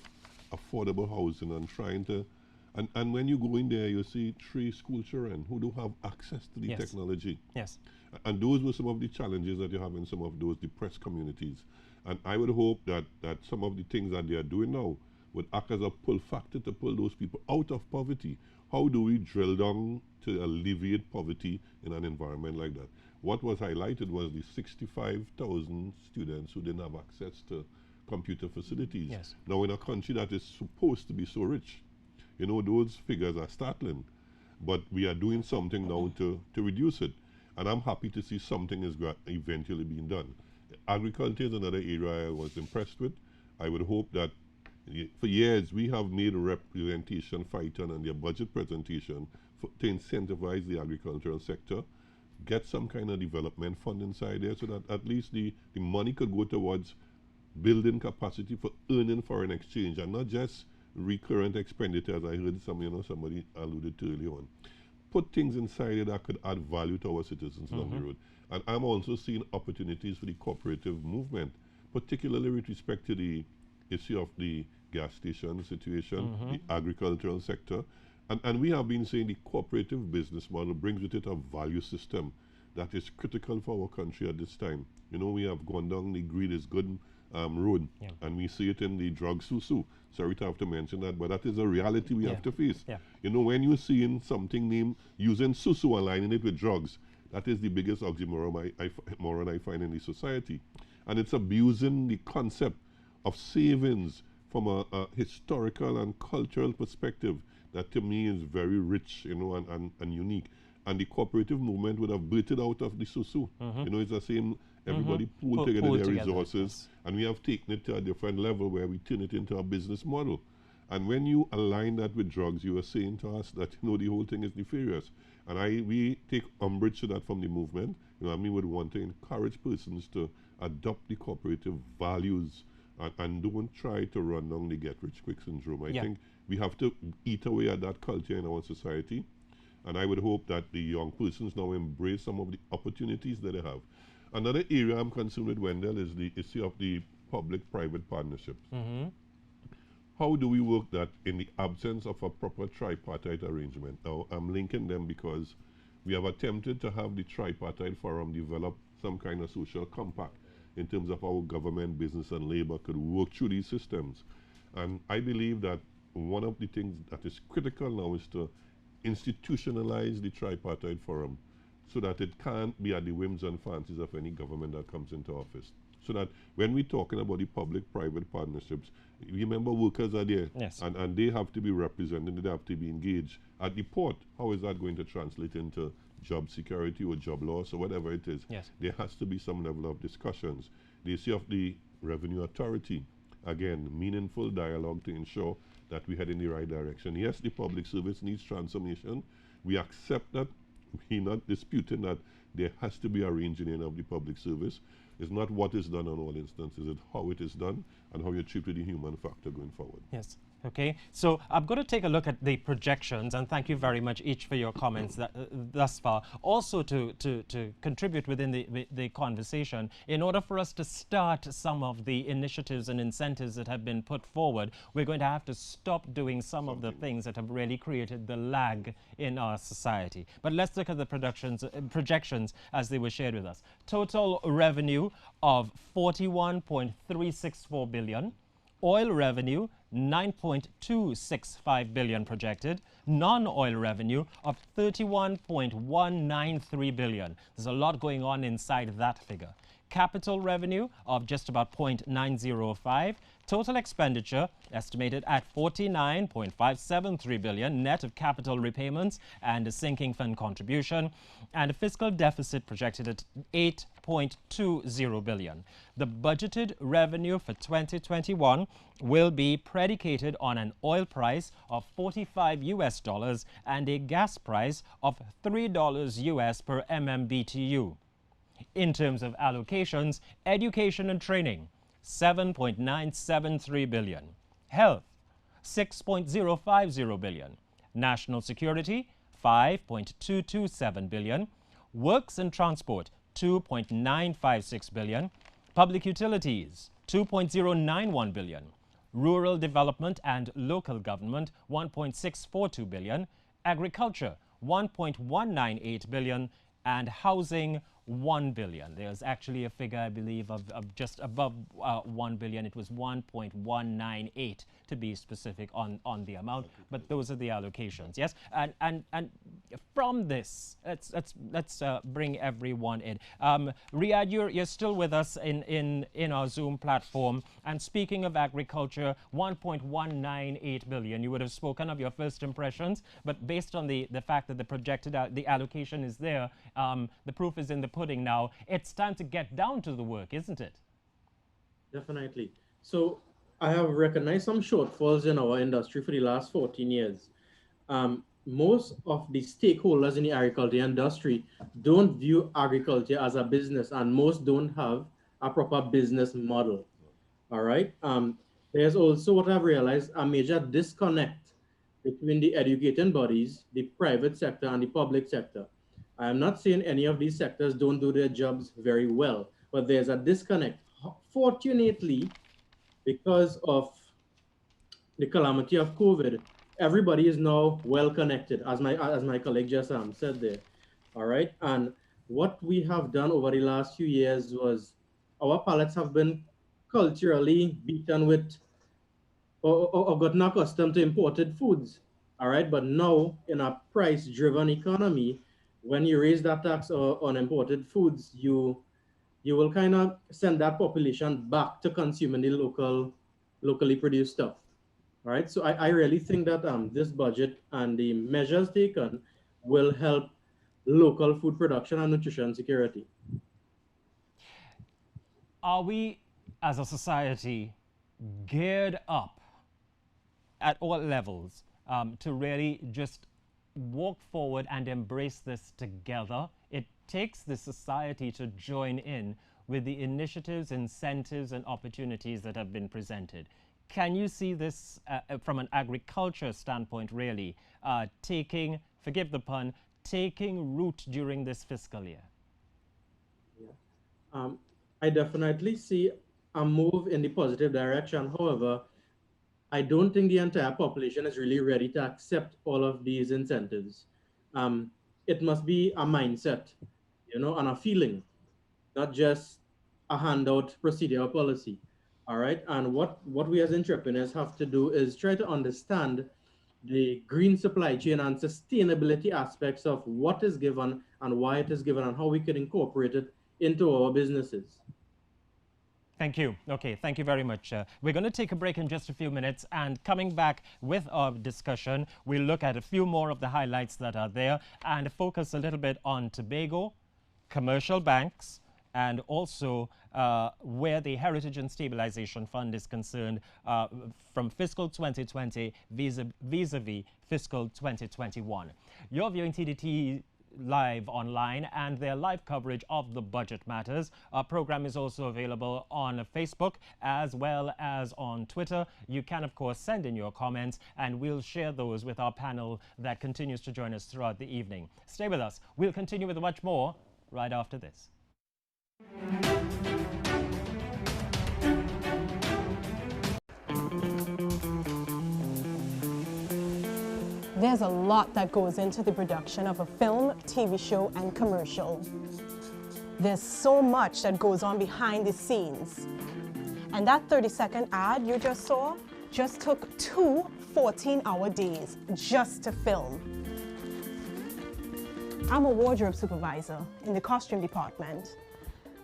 affordable housing and trying to, and when you go in there, you see 3 school children who don't have access to the technology. Yes. And those were some of the challenges that you have in some of those depressed communities. And I would hope that some of the things that they are doing now would act as a pull factor to pull those people out of poverty. How do we drill down to alleviate poverty in an environment like that? What was highlighted was the 65,000 students who didn't have access to computer facilities. Yes. Now, in a country that is supposed to be so rich, you know, those figures are startling. But we are doing something now to reduce it. And I'm happy to see something is eventually being done. Agriculture is another area I was impressed with. I would hope that for years we have made a representation fight on their budget presentation to incentivize the agricultural sector, get some kind of development fund inside there so that at least the money could go towards building capacity for earning foreign exchange and not just recurrent expenditures. I heard somebody alluded to earlier on. Put things inside it that could add value to our citizens down the road. And I'm also seeing opportunities for the cooperative movement, particularly with respect to the issue of the gas station situation, the agricultural sector. And we have been saying the cooperative business model brings with it a value system that is critical for our country at this time. You know, we have gone down the greed is good road, and we see it in the drug susu. Sorry to have to mention that, but that is a reality we have to face. You know, when you're seeing something named using susu and aligning it with drugs, that is the biggest oxymoron I find in the society. And it's abusing the concept of savings from a historical and cultural perspective that to me is very rich, you know, and unique. And the cooperative movement would have birthed out of the susu. You know, it's the same Everybody pool Pool together their together, resources, and we have taken it to a different level where we turn it into a business model. And when you align that with drugs, you are saying to us that the whole thing is nefarious. And we take umbrage to that from the movement. We would want to encourage persons to adopt the cooperative values and don't try to run down the get-rich-quick syndrome. I think we have to eat away at that culture in our society. And I would hope that the young persons now embrace some of the opportunities that they have. Another area I'm concerned with, Wendell, is the issue of the public-private partnerships. How do we work that in the absence of a proper tripartite arrangement? Now, I'm linking them because we have attempted to have the tripartite forum develop some kind of social compact in terms of how government, business, and labor could work through these systems. And I believe that one of the things that is critical now is to institutionalize the tripartite forum so that it can't be at the whims and fancies of any government that comes into office. So that when we're talking about the public-private partnerships, remember workers are there, and they have to be represented, they have to be engaged. At the port, how is that going to translate into job security or job loss or whatever it is? There has to be some level of discussions. The issue of the revenue authority, again, meaningful dialogue to ensure that we head in the right direction. Yes, the public service needs transformation. We accept that. We're not disputing that there has to be a re-engineering of the public service. It's not what is done on all instances, it's how it is done and how you treat the human factor going forward. Yes. Okay, so I'm going to take a look at the projections, and thank you very much each for your comments thus far. Also to contribute within the conversation, in order for us to start some of the initiatives and incentives that have been put forward, we're going to have to stop doing some of the things that have really created the lag in our society. But let's look at the projections as they were shared with us. Total revenue of 41.364 billion. Oil revenue, 9.265 billion projected. Non-oil revenue of 31.193 billion. There's a lot going on inside that figure. Capital revenue of just about 0.905. Total expenditure estimated at 49.573 billion net of capital repayments and a sinking fund contribution, and a fiscal deficit projected at 8.20 billion. The budgeted revenue for 2021 will be predicated on an oil price of $45 and a gas price of $3 per MMBTU. In terms of allocations, education and training, 7.973 billion. Health, 6.050 billion. National security, 5.227 billion. Works and transport, 2.956 billion. Public utilities, 2.091 billion. Rural development and local government, 1.642 billion. Agriculture, 1.198 billion. And housing, 1 billion. There's actually a figure, I believe, of just above 1 billion. It was 1.198 to be specific on the amount. But those are the allocations, yes? And from this, let's bring everyone in. Riyadh, you're still with us in our Zoom platform. And speaking of agriculture, 1.198 billion. You would have spoken of your first impressions, but based on the fact that the projected the allocation is there, the proof is in the pudding now. It's time to get down to the work, isn't it? Definitely. So I have recognized some shortfalls in our industry for the last 14 years. Most of the stakeholders in the agriculture industry don't view agriculture as a business, and most don't have a proper business model. All right. There's also, what I've realized, a major disconnect between the educating bodies, the private sector, and the public sector. I'm not saying any of these sectors don't do their jobs very well, but there's a disconnect. Fortunately, because of the calamity of COVID, everybody is now well connected, as my colleague just said there. All right. And what we have done over the last few years was our palates have been culturally beaten with or gotten accustomed to imported foods. All right. But now, in a price-driven economy, when you raise that tax on imported foods, you will kind of send that population back to consuming the locally produced stuff. All right. So I really think that this budget and the measures taken will help local food production and nutrition security. Are we, as a society, geared up at all levels to really just walk forward and embrace this together? It takes the society to join in with the initiatives, incentives, and opportunities that have been presented. Can you see this from an agriculture standpoint, really, taking, forgive the pun, taking root during this fiscal year? Yeah. I definitely see a move in the positive direction. However, I don't think the entire population is really ready to accept all of these incentives. It must be a mindset, and a feeling, not just a handout procedure or policy. All right. And what we as entrepreneurs have to do is try to understand the green supply chain and sustainability aspects of what is given and why it is given and how we can incorporate it into our businesses. Thank you. Okay, thank you very much. We're going to take a break in just a few minutes, and coming back with our discussion, we'll look at a few more of the highlights that are there and focus a little bit on Tobago, commercial banks, and also where the Heritage and Stabilization Fund is concerned from fiscal 2020 vis-a-vis fiscal 2021. You're viewing TTT Live online, and their live coverage of the Budget Matters. Our program is also available on Facebook as well as on Twitter. You can, of course, send in your comments, and we'll share those with our panel that continues to join us throughout the evening. Stay with us. We'll continue with much more right after this. There's a lot that goes into the production of a film, TV show, and commercial. There's so much that goes on behind the scenes. And that 30-second ad you just saw just took 2 14-hour days just to film. I'm a wardrobe supervisor in the costume department.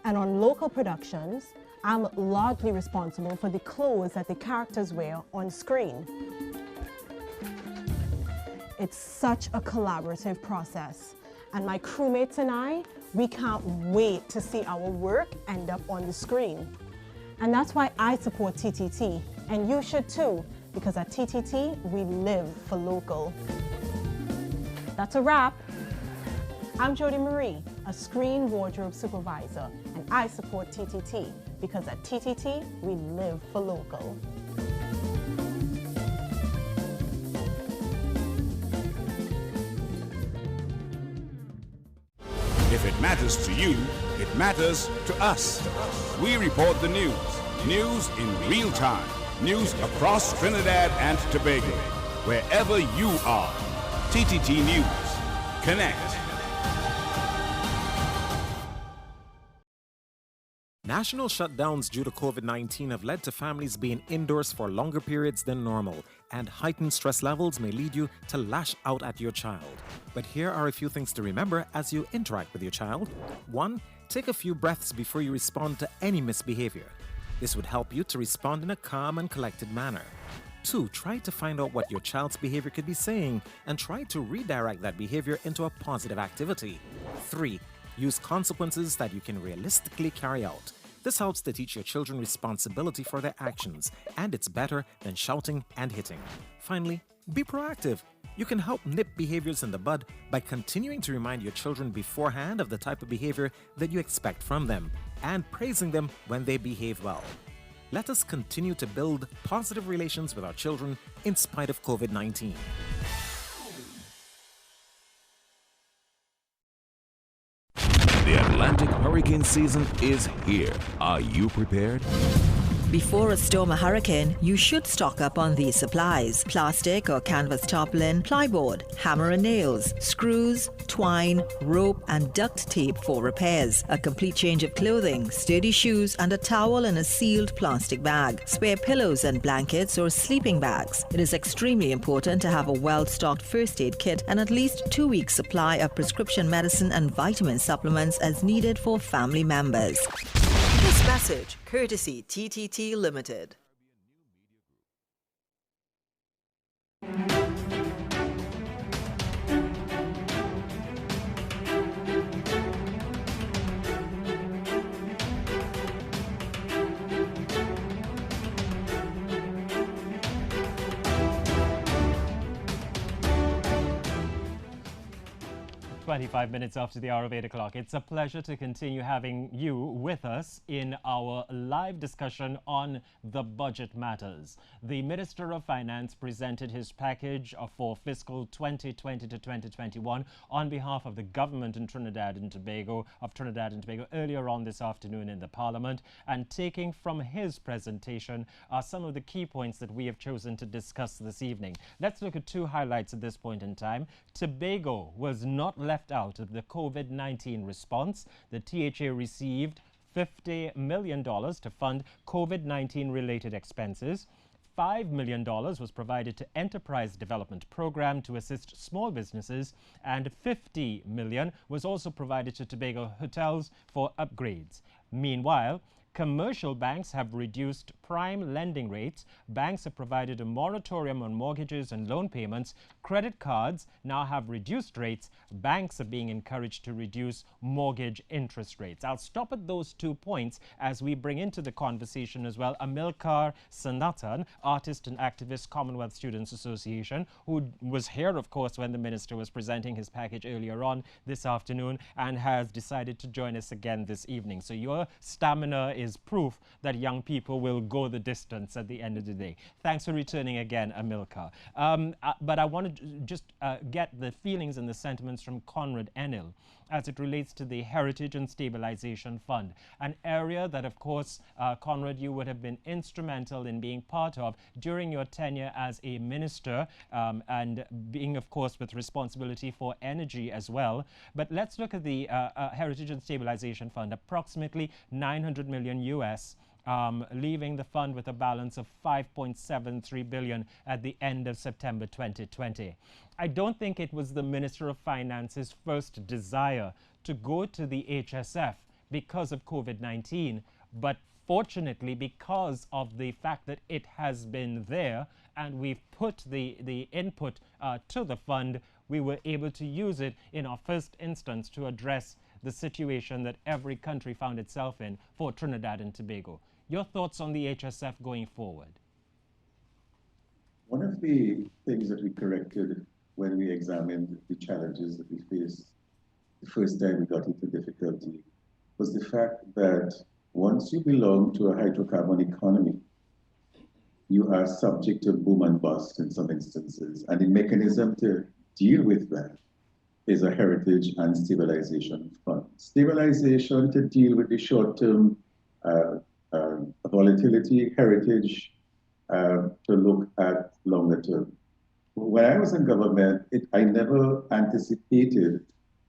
And on local productions, I'm largely responsible for the clothes that the characters wear on screen. It's such a collaborative process, and my crewmates and I, we can't wait to see our work end up on the screen. And that's why I support TTT, and you should too, because at TTT, we live for local. That's a wrap. I'm Jody Marie, a screen wardrobe supervisor, and I support TTT, because at TTT, we live for local. If it matters to you, it matters to us. We report the news. News in real time. News across Trinidad and Tobago. Wherever you are. TTT News. Connect. National shutdowns due to COVID-19 have led to families being indoors for longer periods than normal, and heightened stress levels may lead you to lash out at your child. But here are a few things to remember as you interact with your child. 1. Take a few breaths before you respond to any misbehavior. This would help you to respond in a calm and collected manner. 2. Try to find out what your child's behavior could be saying and try to redirect that behavior into a positive activity. 3. Use consequences that you can realistically carry out. This helps to teach your children responsibility for their actions, and it's better than shouting and hitting. Finally, be proactive. You can help nip behaviors in the bud by continuing to remind your children beforehand of the type of behavior that you expect from them, and praising them when they behave well. Let us continue to build positive relations with our children in spite of COVID-19. The Atlantic hurricane season is here. Are you prepared? Before a storm or hurricane, you should stock up on these supplies: plastic or canvas tarpaulin, plyboard, hammer and nails, screws, twine, rope and duct tape for repairs, a complete change of clothing, sturdy shoes and a towel in a sealed plastic bag, spare pillows and blankets or sleeping bags. It is extremely important to have a well-stocked first aid kit and at least 2 weeks supply of prescription medicine and vitamin supplements as needed for family members. This message, courtesy TTT Limited. 25 minutes after the hour of 8 o'clock. It's a pleasure to continue having you with us in our live discussion on the budget matters. The Minister of Finance presented his package for fiscal 2020 to 2021 on behalf of the government in Trinidad and Tobago earlier on this afternoon in the Parliament. And taking from his presentation are some of the key points that we have chosen to discuss this evening. Let's look at two highlights at this point in time. Tobago was not left out of the COVID-19 response. The THA received $50 million to fund COVID-19 related expenses. $5 million was provided to Enterprise Development Program to assist small businesses, and $50 million was also provided to Tobago hotels for upgrades. Meanwhile, commercial banks have reduced prime lending rates. Banks have provided a moratorium on mortgages and loan payments. Credit cards now have reduced rates. Banks are being encouraged to reduce mortgage interest rates. I'll stop at those 2 points as we bring into the conversation as well Amilcar Sanatan, artist and activist, Commonwealth Students Association, who was here, of course, when the minister was presenting his package earlier on this afternoon and has decided to join us again this evening. So your stamina is proof that young people will go the distance at the end of the day. Thanks for returning again, Amilcar. But I want to just get the feelings and the sentiments from Conrad Enil as it relates to the Heritage and Stabilization Fund, an area that, of course, Conrad, you would have been instrumental in being part of during your tenure as a minister and being, of course, with responsibility for energy as well. But let's look at the Heritage and Stabilization Fund, approximately $900 million US, leaving the fund with a balance of $5.73 billion at the end of September 2020. I don't think it was the Minister of Finance's first desire to go to the HSF because of COVID-19, but fortunately, because of the fact that it has been there and we've put the input to the fund, we were able to use it in our first instance to address the situation that every country found itself in for Trinidad and Tobago. Your thoughts on the HSF going forward? One of the things that we corrected when we examined the challenges that we faced the first time we got into difficulty was the fact that once you belong to a hydrocarbon economy, you are subject to boom and bust in some instances. And the mechanism to deal with that is a Heritage and Stabilization Fund. Stabilization to deal with the short-term volatility, heritage to look at longer term. When I was in government, I never anticipated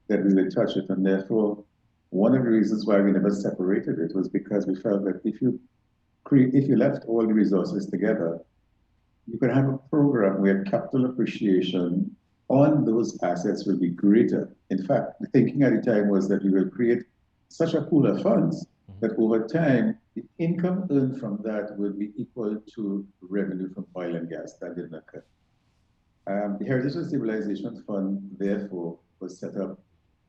that we would touch it, and therefore, one of the reasons why we never separated it was because we felt that if you left all the resources together, you could have a program where capital appreciation on those assets will be greater. In fact, the thinking at the time was that we will create such a pool of funds that over time, the income earned from that will be equal to revenue from oil and gas. That didn't occur. The Heritage and Stabilization Fund, therefore, was set up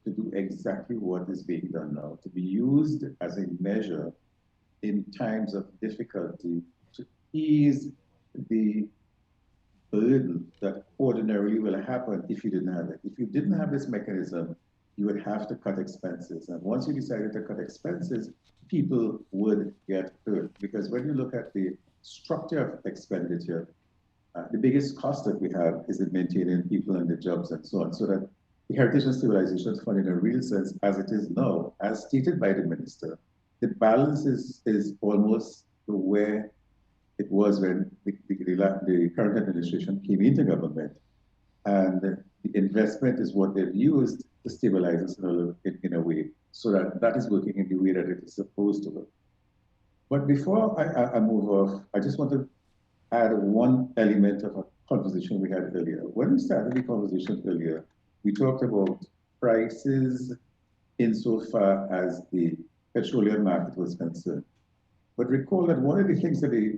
to do exactly what is being done now, to be used as a measure in times of difficulty to ease the burden that ordinarily will happen if you didn't have it. If you didn't have this mechanism, you would have to cut expenses. And once you decided to cut expenses, people would get hurt. Because when you look at the structure of expenditure, the biggest cost that we have is in maintaining people and the jobs and so on. So that the Heritage and Stabilization Fund, in a real sense, as it is now, as stated by the minister, the balance is almost where it was when the current administration came into government. And the investment is what they've used to stabilize us in a way, so that is working in the way that it is supposed to work. But before I move off, I just want to add one element of a conversation we had earlier. When we started the conversation earlier, we talked about prices insofar as the petroleum market was concerned. But recall that one of the things that the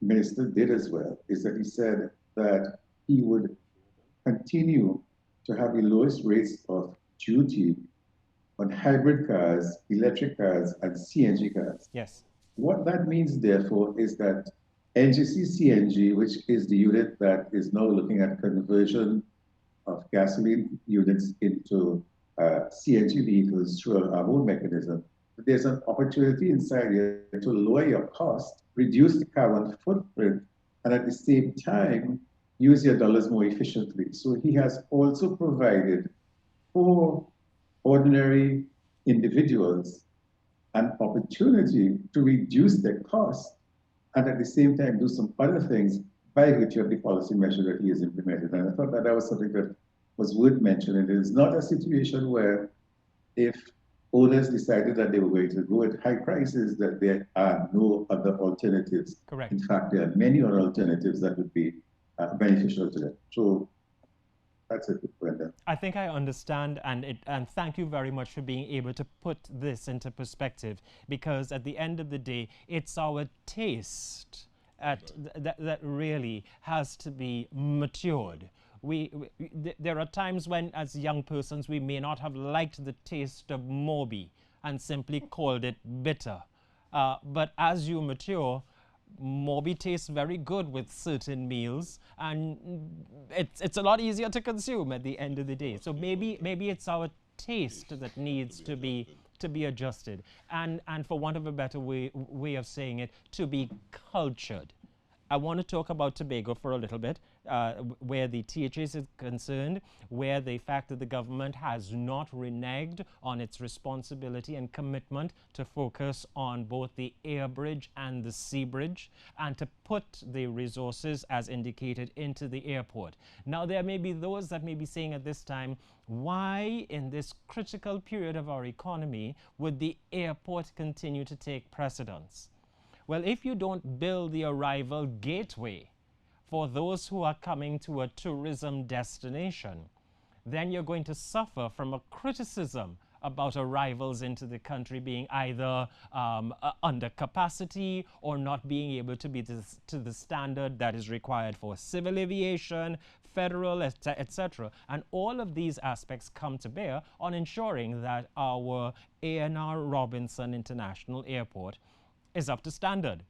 minister did as well is that he said that he would continue to have the lowest rates of duty on hybrid cars, electric cars, and CNG cars. Yes. What that means, therefore, is that NGC CNG, which is the unit that is now looking at conversion of gasoline units into CNG vehicles through our own mechanism. There's an opportunity inside here to lower your cost, reduce the carbon footprint, and at the same time, use your dollars more efficiently. So he has also provided for ordinary individuals an opportunity to reduce their cost and at the same time do some other things by virtue of the policy measure that he has implemented. And I thought that that was something that was worth mentioning. It is not a situation where if owners decided that they were going to go at high prices, that there are no other alternatives. Correct. In fact, there are many other alternatives that would be beneficial to them. So that's it, Brenda. I think I understand, and thank you very much for being able to put this into perspective, because at the end of the day, it's our taste that really has to be matured. There are times when, as young persons, we may not have liked the taste of Moby and simply called it bitter. But as you mature, Moby tastes very good with certain meals, and it's a lot easier to consume at the end of the day. So maybe it's our taste that needs to be adjusted, and for want of a better way of saying it, to be cultured. I want to talk about Tobago for a little bit, where the THS is concerned, where the fact that the government has not reneged on its responsibility and commitment to focus on both the air bridge and the sea bridge, and to put the resources as indicated into the airport. Now, there may be those that may be saying at this time, why in this critical period of our economy would the airport continue to take precedence? Well, if you don't build the arrival gateway for those who are coming to a tourism destination, then you're going to suffer from a criticism about arrivals into the country being either under capacity or not being able to be to the standard that is required for civil aviation, federal, etc. And all of these aspects come to bear on ensuring that our A&R Robinson International Airport is up to standard.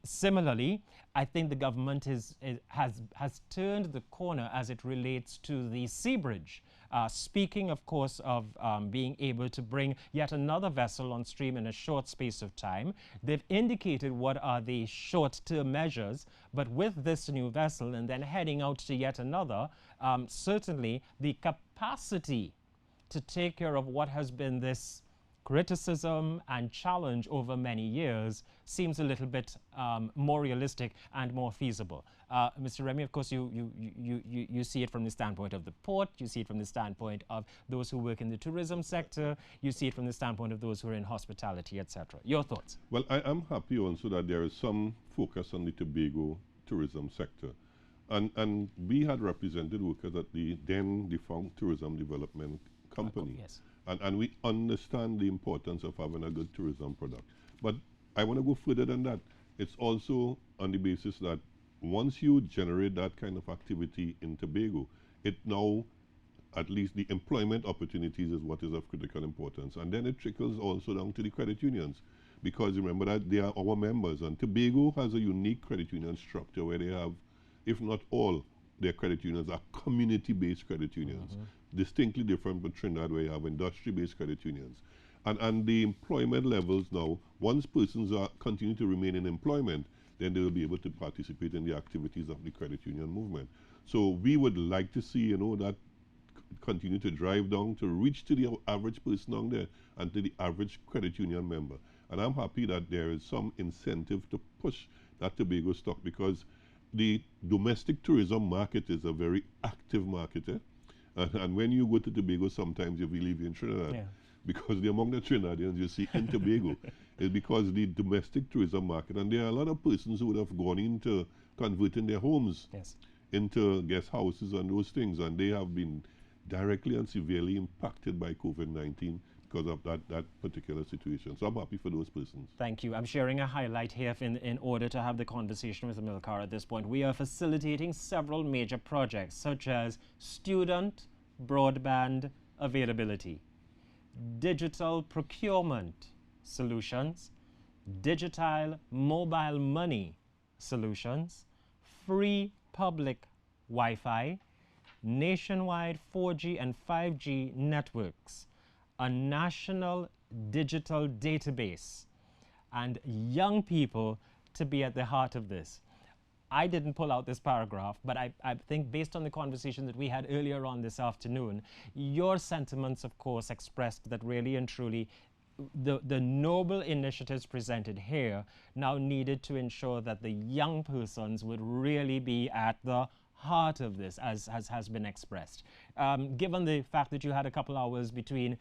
Similarly, I think the government has turned the corner as it relates to the sea bridge. Speaking, of course, of being able to bring yet another vessel on stream in a short space of time, they've indicated what are the short-term measures, but with this new vessel and then heading out to yet another, certainly the capacity to take care of what has been this criticism and challenge over many years seems a little bit more realistic and more feasible. Mr. Remy, of course, you see it from the standpoint of the port, you see it from the standpoint of those who work in the tourism sector, you see it from the standpoint of those who are in hospitality, etc. Your thoughts? Well, I'm happy also that there is some focus on the Tobago tourism sector. And we had represented workers at the then defunct Tourism Development Company. Yes. And we understand the importance of having a good tourism product. But I want to go further than that. It's also on the basis that once you generate that kind of activity in Tobago, it now, at least the employment opportunities is what is of critical importance. And then it trickles also down to the credit unions. Because remember that they are our members. And Tobago has a unique credit union structure where they have, if not all, their credit unions are community-based credit unions. Distinctly different from Trinidad, where you have industry-based credit unions. And the employment levels now, once persons continue to remain in employment, then they will be able to participate in the activities of the credit union movement. So we would like to see, that continue to drive down to reach to the average person down there and to the average credit union member. And I'm happy that there is some incentive to push that Tobago stock, because the domestic tourism market is a very active market. And when you go to Tobago, sometimes you believe in Trinidad. Because the among the Trinidadians you see in Tobago is because the domestic tourism market, and there are a lot of persons who would have gone into converting their homes into guest houses and those things, and they have been directly and severely impacted by COVID-19 because of that particular situation. So I'm happy for those persons. Thank you. I'm sharing a highlight here in order to have the conversation with Amilcar at this point. We are facilitating several major projects, such as student broadband availability, digital procurement solutions, digital mobile money solutions, free public Wi-Fi, nationwide 4G and 5G networks, a national digital database, and young people to be at the heart of this. I didn't pull out this paragraph, but I think based on the conversation that we had earlier on this afternoon, your sentiments, of course, expressed that really and truly the noble initiatives presented here now needed to ensure that the young persons would really be at the heart of this, as has been expressed. Given the fact that you had a couple hours between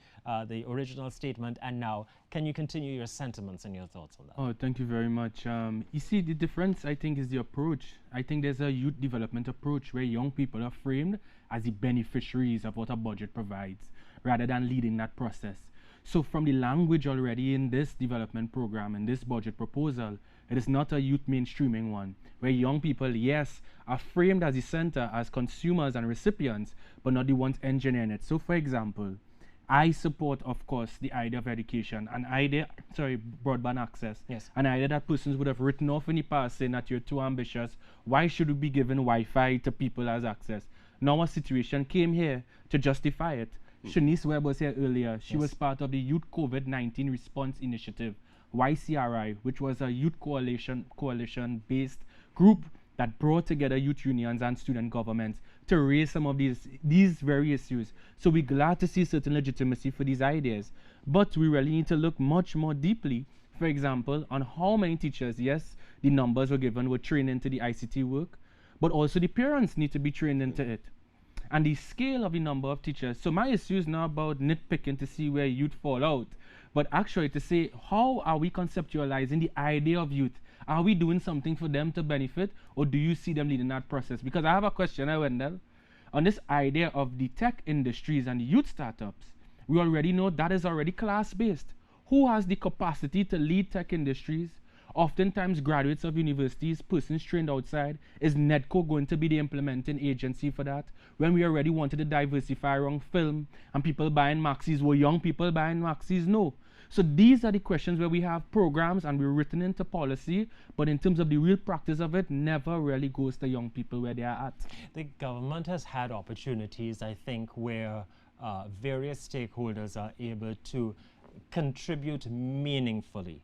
the original statement and now, can you continue your sentiments and your thoughts on that? Oh, thank you very much. You see, the difference, I think, is the approach. I think there's a youth development approach where young people are framed as the beneficiaries of what a budget provides, rather than leading that process. So from the language already in this development program and this budget proposal, it is not a youth mainstreaming one, where young people, yes, are framed as the center, as consumers and recipients, but not the ones engineering it. So for example, I support, of course, the idea of education, an idea, broadband access, yes, an idea that persons would have written off in the past saying that you're too ambitious. Why should we be giving Wi-Fi to people as access? Now a situation came here to justify it. Shanice Webb was here earlier. She was part of the Youth COVID-19 Response Initiative, YCRI, which was a youth coalition-based group that brought together youth unions and student governments to raise some of these very issues. So we're glad to see certain legitimacy for these ideas. But we really need to look much more deeply, for example, on how many teachers, yes, the numbers were given, were trained into the ICT work, but also the parents need to be trained into it. And the scale of the number of teachers. So my issue is not about nitpicking to see where youth fall out, but actually to say, how are we conceptualizing the idea of youth? Are we doing something for them to benefit, or do you see them leading that process? Because I have a question, Wendell, on this idea of the tech industries and the youth startups. We already know that is already class-based. Who has the capacity to lead tech industries? Oftentimes graduates of universities, persons trained outside. Is NEDCO going to be the implementing agency for that? When we already wanted to diversify around film and people buying maxis, were young people buying maxis? No. So these are the questions where we have programs and we're written into policy, but in terms of the real practice of it, never really goes to young people where they are at. The government has had opportunities, I think, where various stakeholders are able to contribute meaningfully.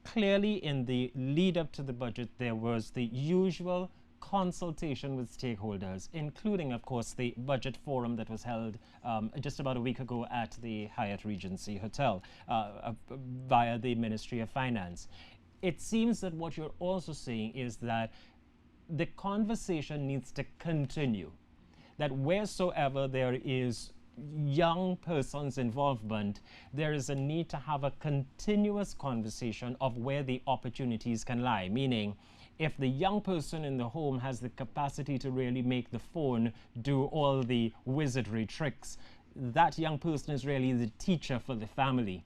Clearly, in the lead up to the budget, there was the usual consultation with stakeholders, including, of course, the budget forum that was held just about a week ago at the Hyatt Regency Hotel via the Ministry of Finance. It seems that what you're also saying is that the conversation needs to continue, that wheresoever there is young persons' involvement, there is a need to have a continuous conversation of where the opportunities can lie. Meaning, if the young person in the home has the capacity to really make the phone do all the wizardry tricks, that young person is really the teacher for the family.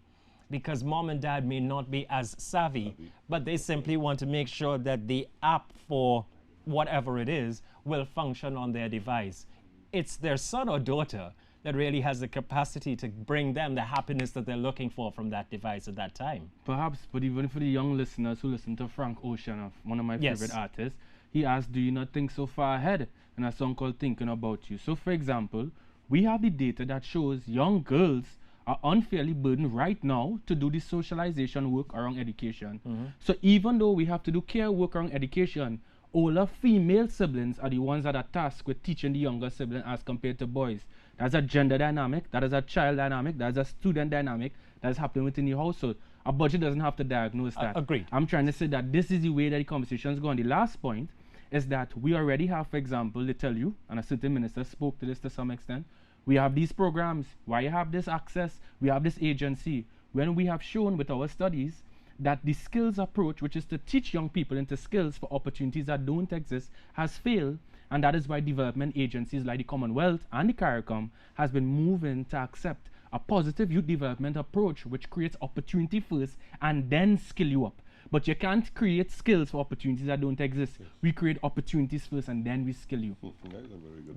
Because mom and dad may not be as savvy, but they simply want to make sure that the app for whatever it is will function on their device. It's their son or daughter that really has the capacity to bring them the happiness that they're looking for from that device at that time. Perhaps, but even for the young listeners who listen to Frank Ocean, one of my favorite artists, he asked, do you not think so far ahead? In a song called Thinking About You. So for example, we have the data that shows young girls are unfairly burdened right now to do the socialization work around education. So even though we have to do care work around education, older female siblings are the ones that are tasked with teaching the younger sibling as compared to boys. That's a gender dynamic, that is a child dynamic, that is a student dynamic that is happening within the household. A budget doesn't have to diagnose that. Agreed. I'm trying to say that this is the way that the conversations go. And the last point is that we already have, for example, they tell you, and a certain minister spoke to this to some extent, we have these programs, why you have this access, we have this agency. When we have shown with our studies that the skills approach, which is to teach young people into skills for opportunities that don't exist, has failed. And that is why development agencies like the Commonwealth and the CARICOM has been moving to accept a positive youth development approach, which creates opportunity first and then skill you up. But you can't create skills for opportunities that don't exist. Yes. We create opportunities first and then we skill you.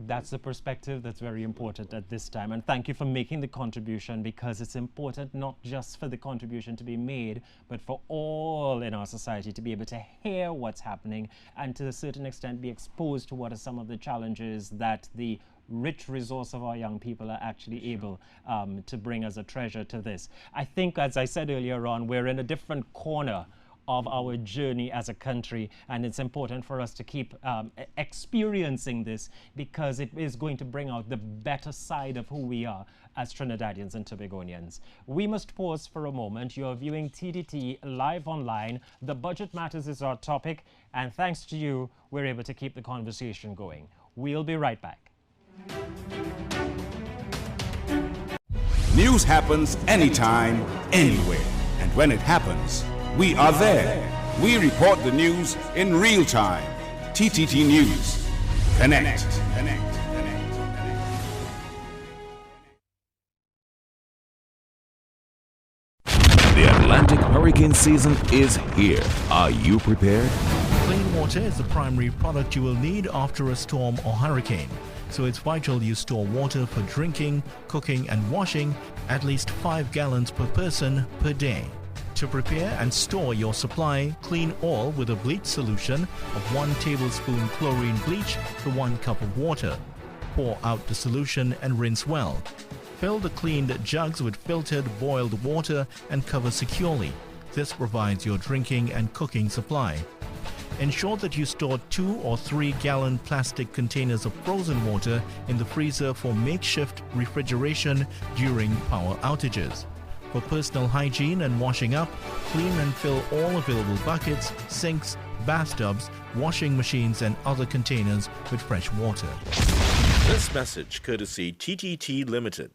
That's the perspective that's very important at this time. And thank you for making the contribution, because it's important not just for the contribution to be made, but for all in our society to be able to hear what's happening and to a certain extent be exposed to what are some of the challenges that the rich resource of our young people are actually able to bring as a treasure to this. I think, as I said earlier on, we're in a different corner of our journey as a country, and it's important for us to keep experiencing this, because it is going to bring out the better side of who we are as Trinidadians and Tobagonians. We must pause for a moment. You're viewing TTT live online. The budget matters is our topic, and thanks to you, we're able to keep the conversation going. We'll be right back. News happens anytime, anywhere. And when it happens, we are there. We report the news in real time. TTT News. Connect. The Atlantic hurricane season is here. Are you prepared? Clean water is the primary product you will need after a storm or hurricane. So it's vital you store water for drinking, cooking and washing, at least 5 gallons per person per day. To prepare and store your supply, clean all with a bleach solution of 1 tablespoon chlorine bleach to 1 cup of water. Pour out the solution and rinse well. Fill the cleaned jugs with filtered boiled water and cover securely. This provides your drinking and cooking supply. Ensure that you store 2 or 3 gallon plastic containers of frozen water in the freezer for makeshift refrigeration during power outages. For personal hygiene and washing up, clean and fill all available buckets, sinks, bathtubs, washing machines and other containers with fresh water. This message courtesy TTT Limited.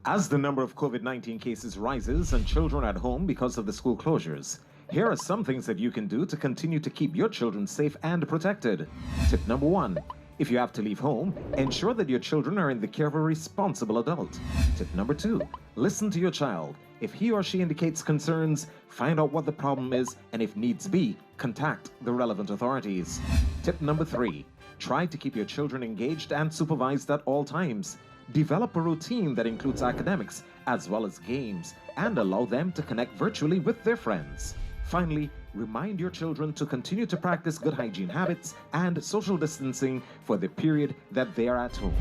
As the number of COVID-19 cases rises and children at home because of the school closures, here are some things that you can do to continue to keep your children safe and protected. Tip number 1. If you have to leave home, ensure that your children are in the care of a responsible adult. Tip number 2. Listen to your child. If he or she indicates concerns, find out what the problem is, and if needs be, contact the relevant authorities. Tip number 3. Try to keep your children engaged and supervised at all times. Develop a routine that includes academics as well as games, and allow them to connect virtually with their friends. Finally, remind your children to continue to practice good hygiene habits and social distancing for the period that they are at home.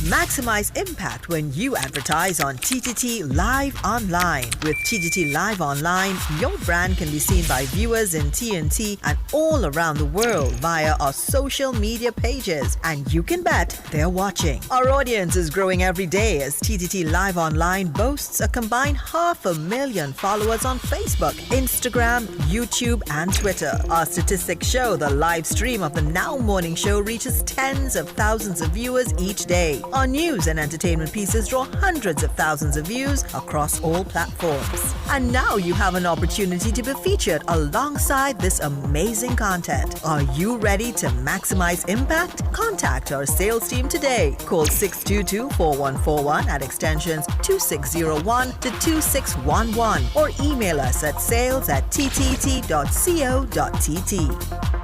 Maximize impact when you advertise on TTT Live Online. With TTT Live Online, your brand can be seen by viewers in TNT and all around the world via our social media pages, and you can bet they're watching. Our audience is growing every day as TTT Live Online boasts a combined 500,000 followers on Facebook, Instagram, YouTube, and Twitter. Our statistics show the live stream of the Now Morning Show reaches tens of thousands of viewers each day. Our news and entertainment pieces draw hundreds of thousands of views across all platforms. And now you have an opportunity to be featured alongside this amazing content. Are you ready to maximize impact? Contact our sales team today. Call 622-4141 at extensions 2601 to 2611 or email us at sales@ttt.co.tt.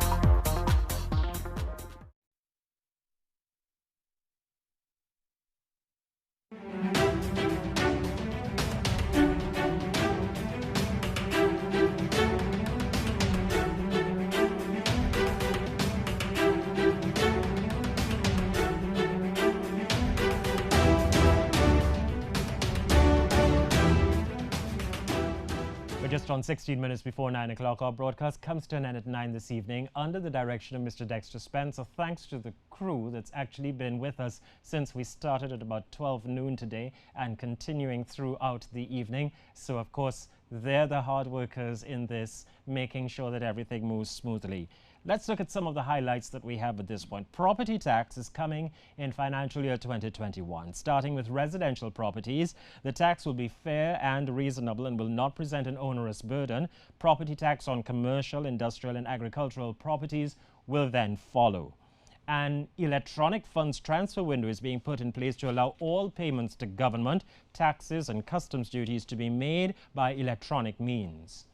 Just on 16 minutes before 9 o'clock, our broadcast comes to an end at 9 this evening under the direction of Mr. Dexter Spencer. Thanks to the crew that's actually been with us since we started at about 12 noon today and continuing throughout the evening. So, of course, they're the hard workers in this, making sure that everything moves smoothly. Let's look at some of the highlights that we have at this point. Property tax is coming in financial year 2021. Starting with residential properties, the tax will be fair and reasonable and will not present an onerous burden. Property tax on commercial, industrial and agricultural properties will then follow. An electronic funds transfer window is being put in place to allow all payments to government, taxes and customs duties to be made by electronic means.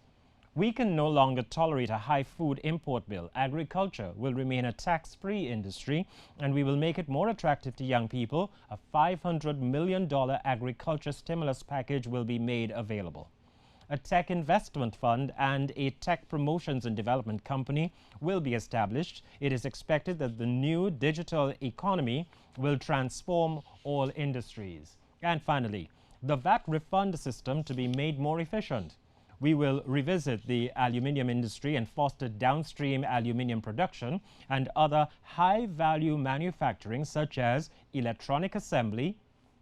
We can no longer tolerate a high food import bill. Agriculture will remain a tax-free industry, and we will make it more attractive to young people. A $500 million agriculture stimulus package will be made available. a tech investment fund and a tech promotions and development company will be established. It is expected that the new digital economy will transform all industries. And finally, the VAT refund system to be made more efficient. We will revisit the aluminium industry and foster downstream aluminium production and other high-value manufacturing such as electronic assembly,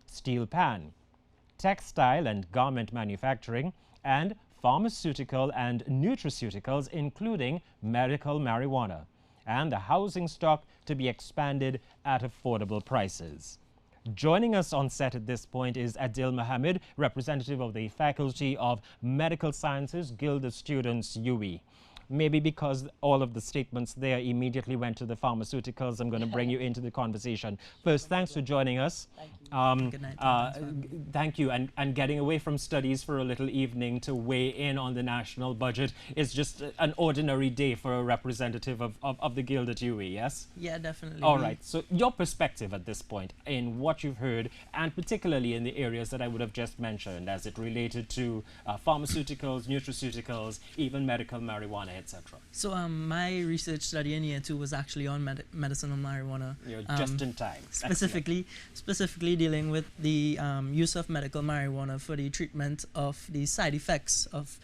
steel pan, textile and garment manufacturing, and pharmaceutical and nutraceuticals, including medical marijuana, and the housing stock to be expanded at affordable prices. Joining us on set at this point is Adil Mohammed, representative of the Faculty of Medical Sciences, Guild of Students, UE. Maybe because all of the statements there immediately went to the pharmaceuticals, I'm going to bring you into the conversation. First, thanks for joining us. Good night. Thank you. And getting away from studies for a little evening to weigh in on the national budget is just an ordinary day for a representative of the Guild at UE, yes? Yeah, definitely. All right. So your perspective at this point in what you've heard, and particularly in the areas that I would have just mentioned as it related to pharmaceuticals, nutraceuticals, even medical marijuana, etc. So my research study in year 2 was actually on medicinal marijuana. You're just in time. Specifically dealing with the use of medical marijuana for the treatment of the side effects of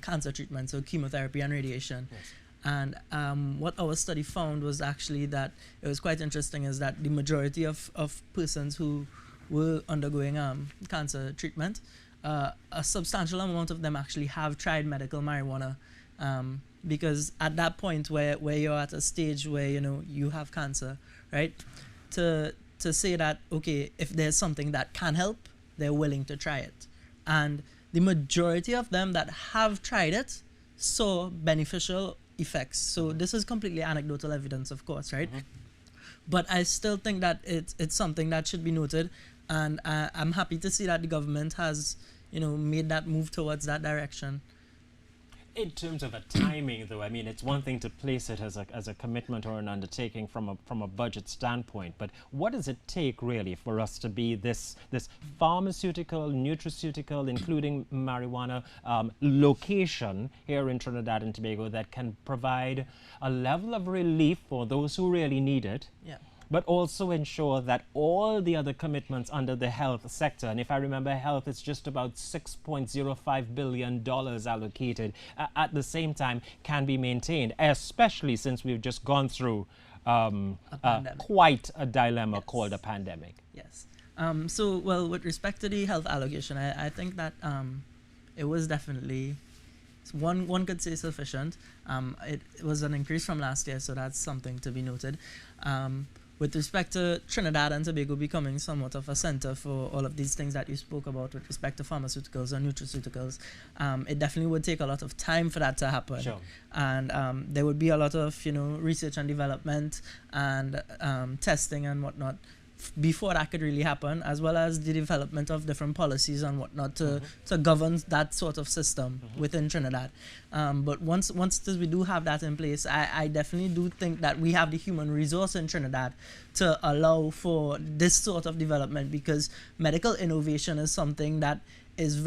cancer treatment, so chemotherapy and radiation. Yes. And what our study found was actually that it was quite interesting is that the majority of persons who were undergoing cancer treatment, a substantial amount of them actually have tried medical marijuana. Because at that point where you're at a stage where you have cancer, right, to say that okay, if there's something that can help, they're willing to try it, and the majority of them that have tried it saw beneficial effects. So this is completely anecdotal evidence, of course, right? But I still think that it's something that should be noted, and I'm happy to see that the government has made that move towards that direction. In terms of a timing, though, I mean, it's one thing to place it as a commitment or an undertaking from a budget standpoint, but what does it take really for us to be this pharmaceutical, nutraceutical, including marijuana location here in Trinidad and Tobago that can provide a level of relief for those who really need it? Yeah. But also ensure that all the other commitments under the health sector, and if I remember, health is just about $6.05 billion allocated, at the same time can be maintained, especially since we've just gone through quite a dilemma called a pandemic. Yes. So, well, with respect to the health allocation, I think that it was definitely, one could say sufficient. It was an increase from last year, so that's something to be noted. With respect to Trinidad and Tobago becoming somewhat of a center for all of these things that you spoke about with respect to pharmaceuticals and nutraceuticals, it definitely would take a lot of time for that to happen. Sure. And there would be a lot of research and development and testing and whatnot before that could really happen, as well as the development of different policies and whatnot to govern that sort of system within Trinidad. But once we do have that in place, I definitely do think that we have the human resource in Trinidad to allow for this sort of development, because medical innovation is something that is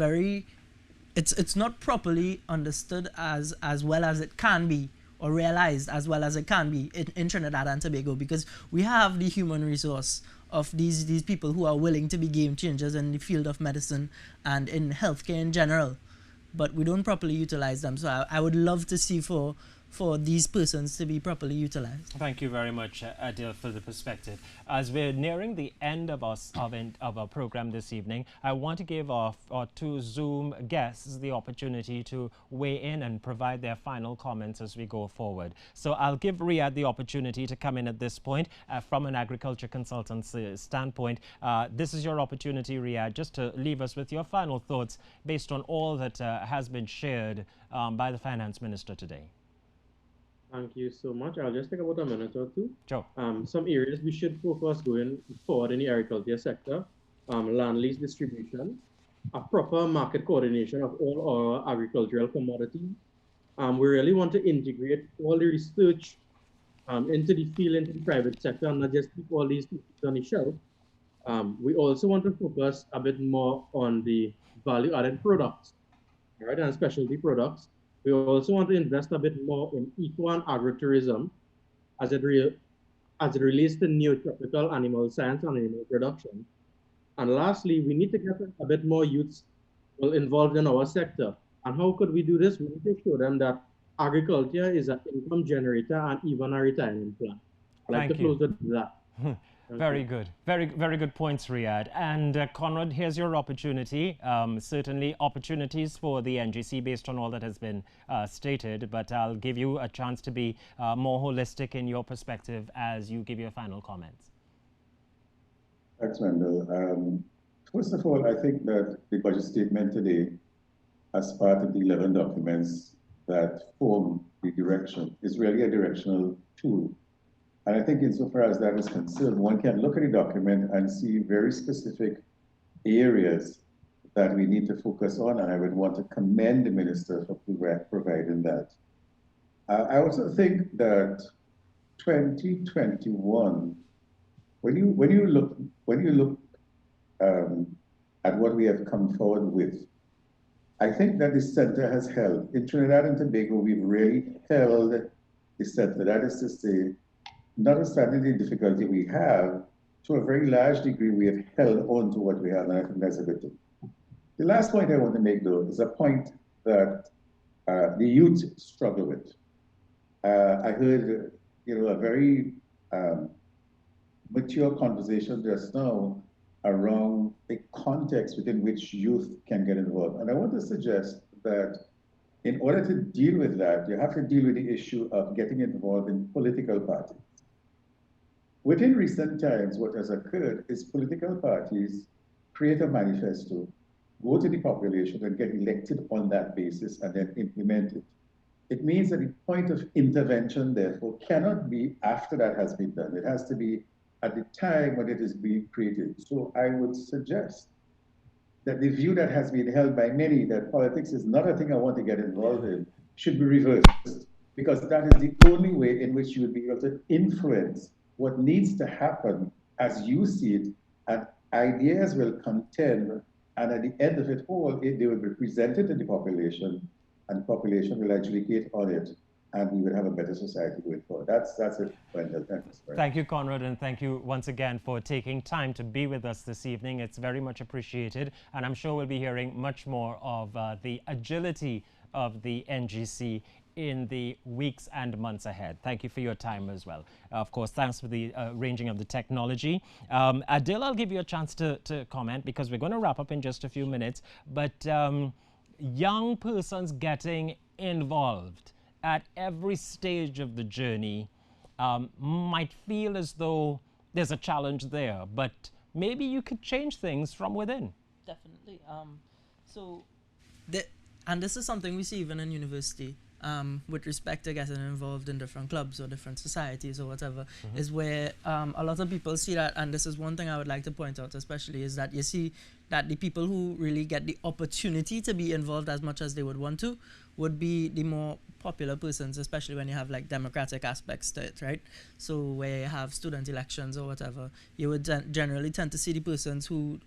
it's not properly understood as well as it can be, or realized as well as it can be in Trinidad and Tobago, because we have the human resource of these people who are willing to be game changers in the field of medicine and in healthcare in general, but we don't properly utilize them. So I would love to see for these persons to be properly utilized. Thank you very much, Adil, for the perspective. As we're nearing the end of our program this evening, I want to give our two Zoom guests the opportunity to weigh in and provide their final comments as we go forward. So I'll give Riyadh the opportunity to come in at this point from an agriculture consultant's standpoint. This is your opportunity, Riyadh, just to leave us with your final thoughts based on all that has been shared by the Finance Minister today. Thank you so much. I'll just take about a minute or two. Sure. Some areas we should focus going forward in the agriculture sector, land lease distribution, a proper market coordination of all our agricultural commodities. We really want to integrate all the research into the field, into the private sector, and not just keep all these things on the shelf. We also want to focus a bit more on the value-added products right, and specialty products. We also want to invest a bit more in eco and agritourism as it relates to neotropical animal science and animal production. And lastly, we need to get a bit more youths involved in our sector. And how could we do this? We need to show them that agriculture is an income generator and even a retirement plan. I'd like to close with that. Very good. Very good points, Riyadh. And Conrad, here's your opportunity. Certainly opportunities for the NGC based on all that has been stated, but I'll give you a chance to be more holistic in your perspective as you give your final comments. Thanks, Wendell. First of all, I think that the budget statement today, as part of the 11 documents that form the direction, is really a directional tool. And I think insofar as that is concerned, one can look at the document and see very specific areas that we need to focus on, and I would want to commend the Minister for providing that. I also think that 2021, when you look at what we have come forward with, I think that the center has held. In Trinidad and Tobago, we've really held the center. That is to say, notwithstanding the difficulty we have, to a very large degree, we have held on to what we have, and I think that's a good thing. The last point I want to make, though, is a point that the youth struggle with. I heard, a very mature conversation just now around the context within which youth can get involved. And I want to suggest that in order to deal with that, you have to deal with the issue of getting involved in political parties. Within recent times, what has occurred is political parties create a manifesto, go to the population and get elected on that basis and then implement it. It means that the point of intervention, therefore, cannot be after that has been done. It has to be at the time when it is being created. So I would suggest that the view that has been held by many that politics is not a thing I want to get involved in should be reversed, because that is the only way in which you would be able to influence what needs to happen as you see it, and ideas will contend, and at the end of it all, they will be presented to the population, and the population will adjudicate on it, and we will have a better society going forward. That's it, Wendell. Thanks. Thank you, Conrad, and thank you once again for taking time to be with us this evening. It's very much appreciated, and I'm sure we'll be hearing much more of the agility of the NGC in the weeks and months ahead. Thank you for your time as well. Of course, thanks for the arranging of the technology. Adil, I'll give you a chance to comment because we're going to wrap up in just a few minutes. But young persons getting involved at every stage of the journey might feel as though there's a challenge there, but maybe you could change things from within. Definitely. And this is something we see even in university. With respect to getting involved in different clubs or different societies or whatever, is where a lot of people see that, and this is one thing I would like to point out especially, is that you see that the people who really get the opportunity to be involved as much as they would want to would be the more popular persons, especially when you have like democratic aspects to it, right? So where you have student elections or whatever, you would generally tend to see the persons who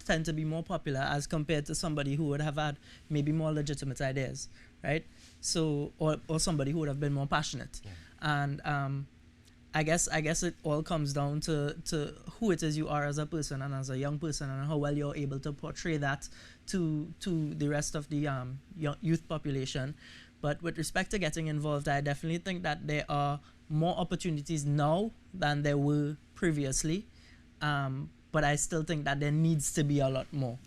tend to be more popular as compared to somebody who would have had maybe more legitimate ideas, right? So, or somebody who would have been more passionate. Yeah. And I guess it all comes down to who it is you are as a person and as a young person, and how well you're able to portray that to the rest of the youth population. But with respect to getting involved, I definitely think that there are more opportunities now than there were previously. But I still think that there needs to be a lot more.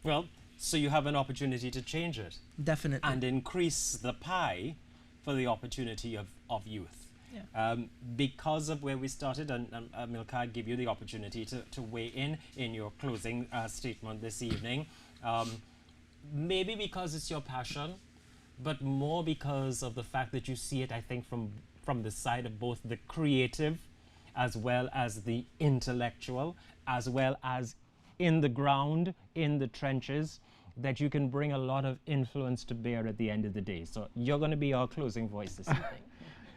Well, so you have an opportunity to change it. Definitely. And increase the pie for the opportunity of youth. Yeah. Because of where we started, and Milka, I'd give you the opportunity to weigh in your closing statement this evening. Maybe because it's your passion, but more because of the fact that you see it, I think, from the side of both the creative as well as the intellectual, as well as in the ground, in the trenches, that you can bring a lot of influence to bear at the end of the day. So you're going to be our closing voice this evening.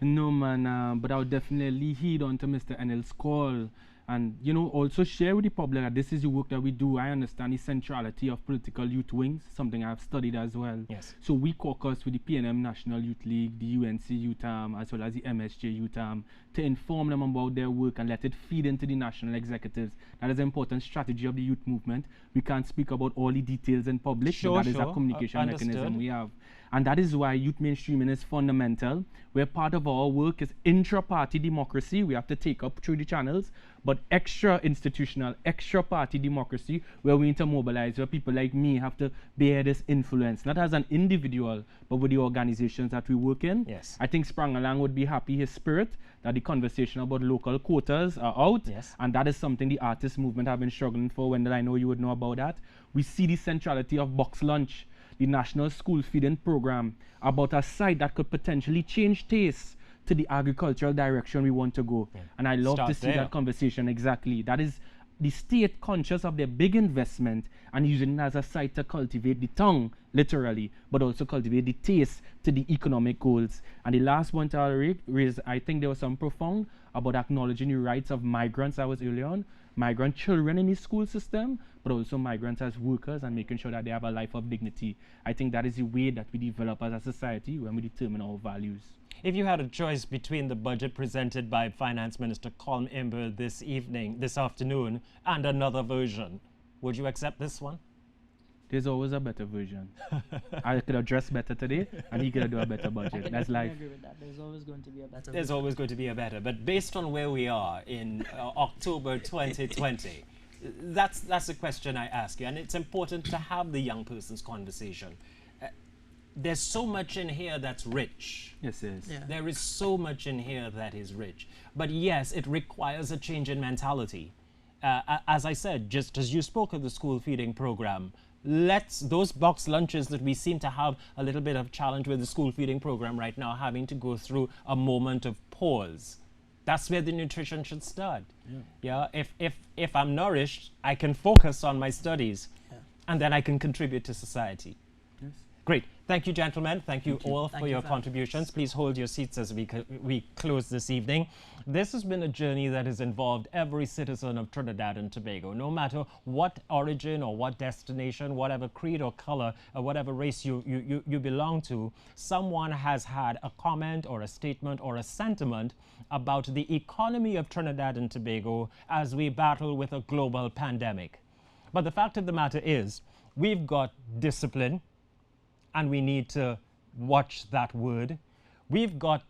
No, man, but I would definitely heed on to Mr. Enel's call And, you know, also share with the public that this is the work that we do. I understand the centrality of political youth wings, something I've studied as well. Yes. So we caucus with the PNM National Youth League, the UNC Youth Arm, as well as the MSJ Youth Arm, to inform them about their work and let it feed into the national executives. That is an important strategy of the youth movement. We can't speak about all the details in public, Sure, but that is sure. a communication Understood. mechanism we have. And that is why youth mainstreaming is fundamental, where part of our work is intra-party democracy. We have to take up through the channels, but extra-institutional, extra-party democracy, where we intermobilize, where people like me have to bear this influence, not as an individual, but with the organizations that we work in. Yes. I think Sprangalang would be happy, his spirit, that the conversation about local quotas are out, Yes. and that is something the artist movement have been struggling for. Wendell, I know you would know about that. We see the centrality of box lunch, the National School Feeding Program, about a site that could potentially change tastes to the agricultural direction we want to go. Yeah. And I love Start to see there. that conversation, exactly. That is the state conscious of their big investment and using it as a site to cultivate the tongue, literally, but also cultivate the taste to the economic goals. And the last one to raise, I think there was some profound about acknowledging the rights of migrants. I was earlier on, migrant children in the school system, but also migrants as workers and making sure that they have a life of dignity. I think that is the way that we develop as a society when we determine our values. If you had a choice between the budget presented by Finance Minister Colm Imbert this afternoon, and another version, would you accept this one? There's always a better version. I could have dressed better today, and he could have done a better budget. That's life. I agree with that. There's always going to be a better. There's always going to be a better. But based on where we are in October 2020, that's the question I ask you. And it's important to have the young person's conversation. There's so much in here that's rich. Yes, it is. Yeah. There is so much in here that is rich. But yes, it requires a change in mentality. As I said, just as you spoke of the school feeding program, those box lunches that we seem to have a little bit of challenge with the school feeding program right now, having to go through a moment of pause. That's where the nutrition should start. Yeah. If I'm nourished, I can focus on my studies, and then I can contribute to society. Yes. Great. Thank you, gentlemen. Thank you all for your contributions. Please hold your seats as we close this evening. This has been a journey that has involved every citizen of Trinidad and Tobago, no matter what origin or what destination, whatever creed or color or whatever race you belong to. Someone has had a comment or a statement or a sentiment about the economy of Trinidad and Tobago as we battle with a global pandemic. But the fact of the matter is, we've got discipline, and we need to watch that word. We've got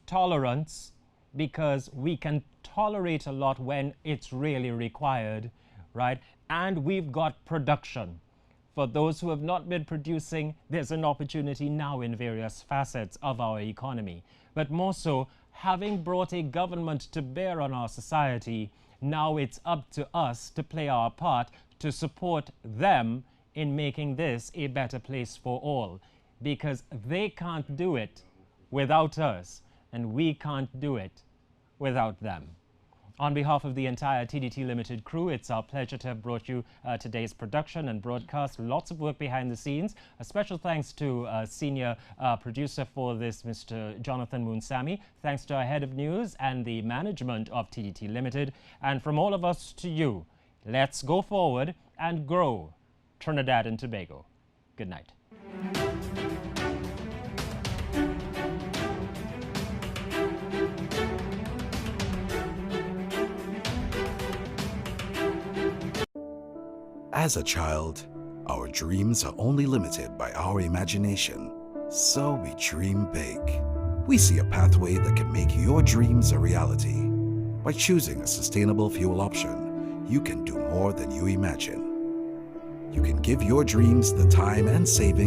tolerance, because we can tolerate a lot when it's really required, right? And we've got production. For those who have not been producing, there's an opportunity now in various facets of our economy. But more so, having brought a government to bear on our society, now it's up to us to play our part to support them in making this a better place for all, because they can't do it without us, and we can't do it without them. On behalf of the entire TDT Limited crew, it's our pleasure to have brought you today's production and broadcast. Lots of work behind the scenes. A special thanks to senior producer for this, Mr. Jonathan Moonsami. Thanks to our head of news and the management of TDT Limited. And from all of us to you, let's go forward and grow Trinidad and Tobago. Good night. As a child, our dreams are only limited by our imagination, so we dream big. We see a pathway that can make your dreams a reality. By choosing a sustainable fuel option, you can do more than you imagine. You can give your dreams the time and savings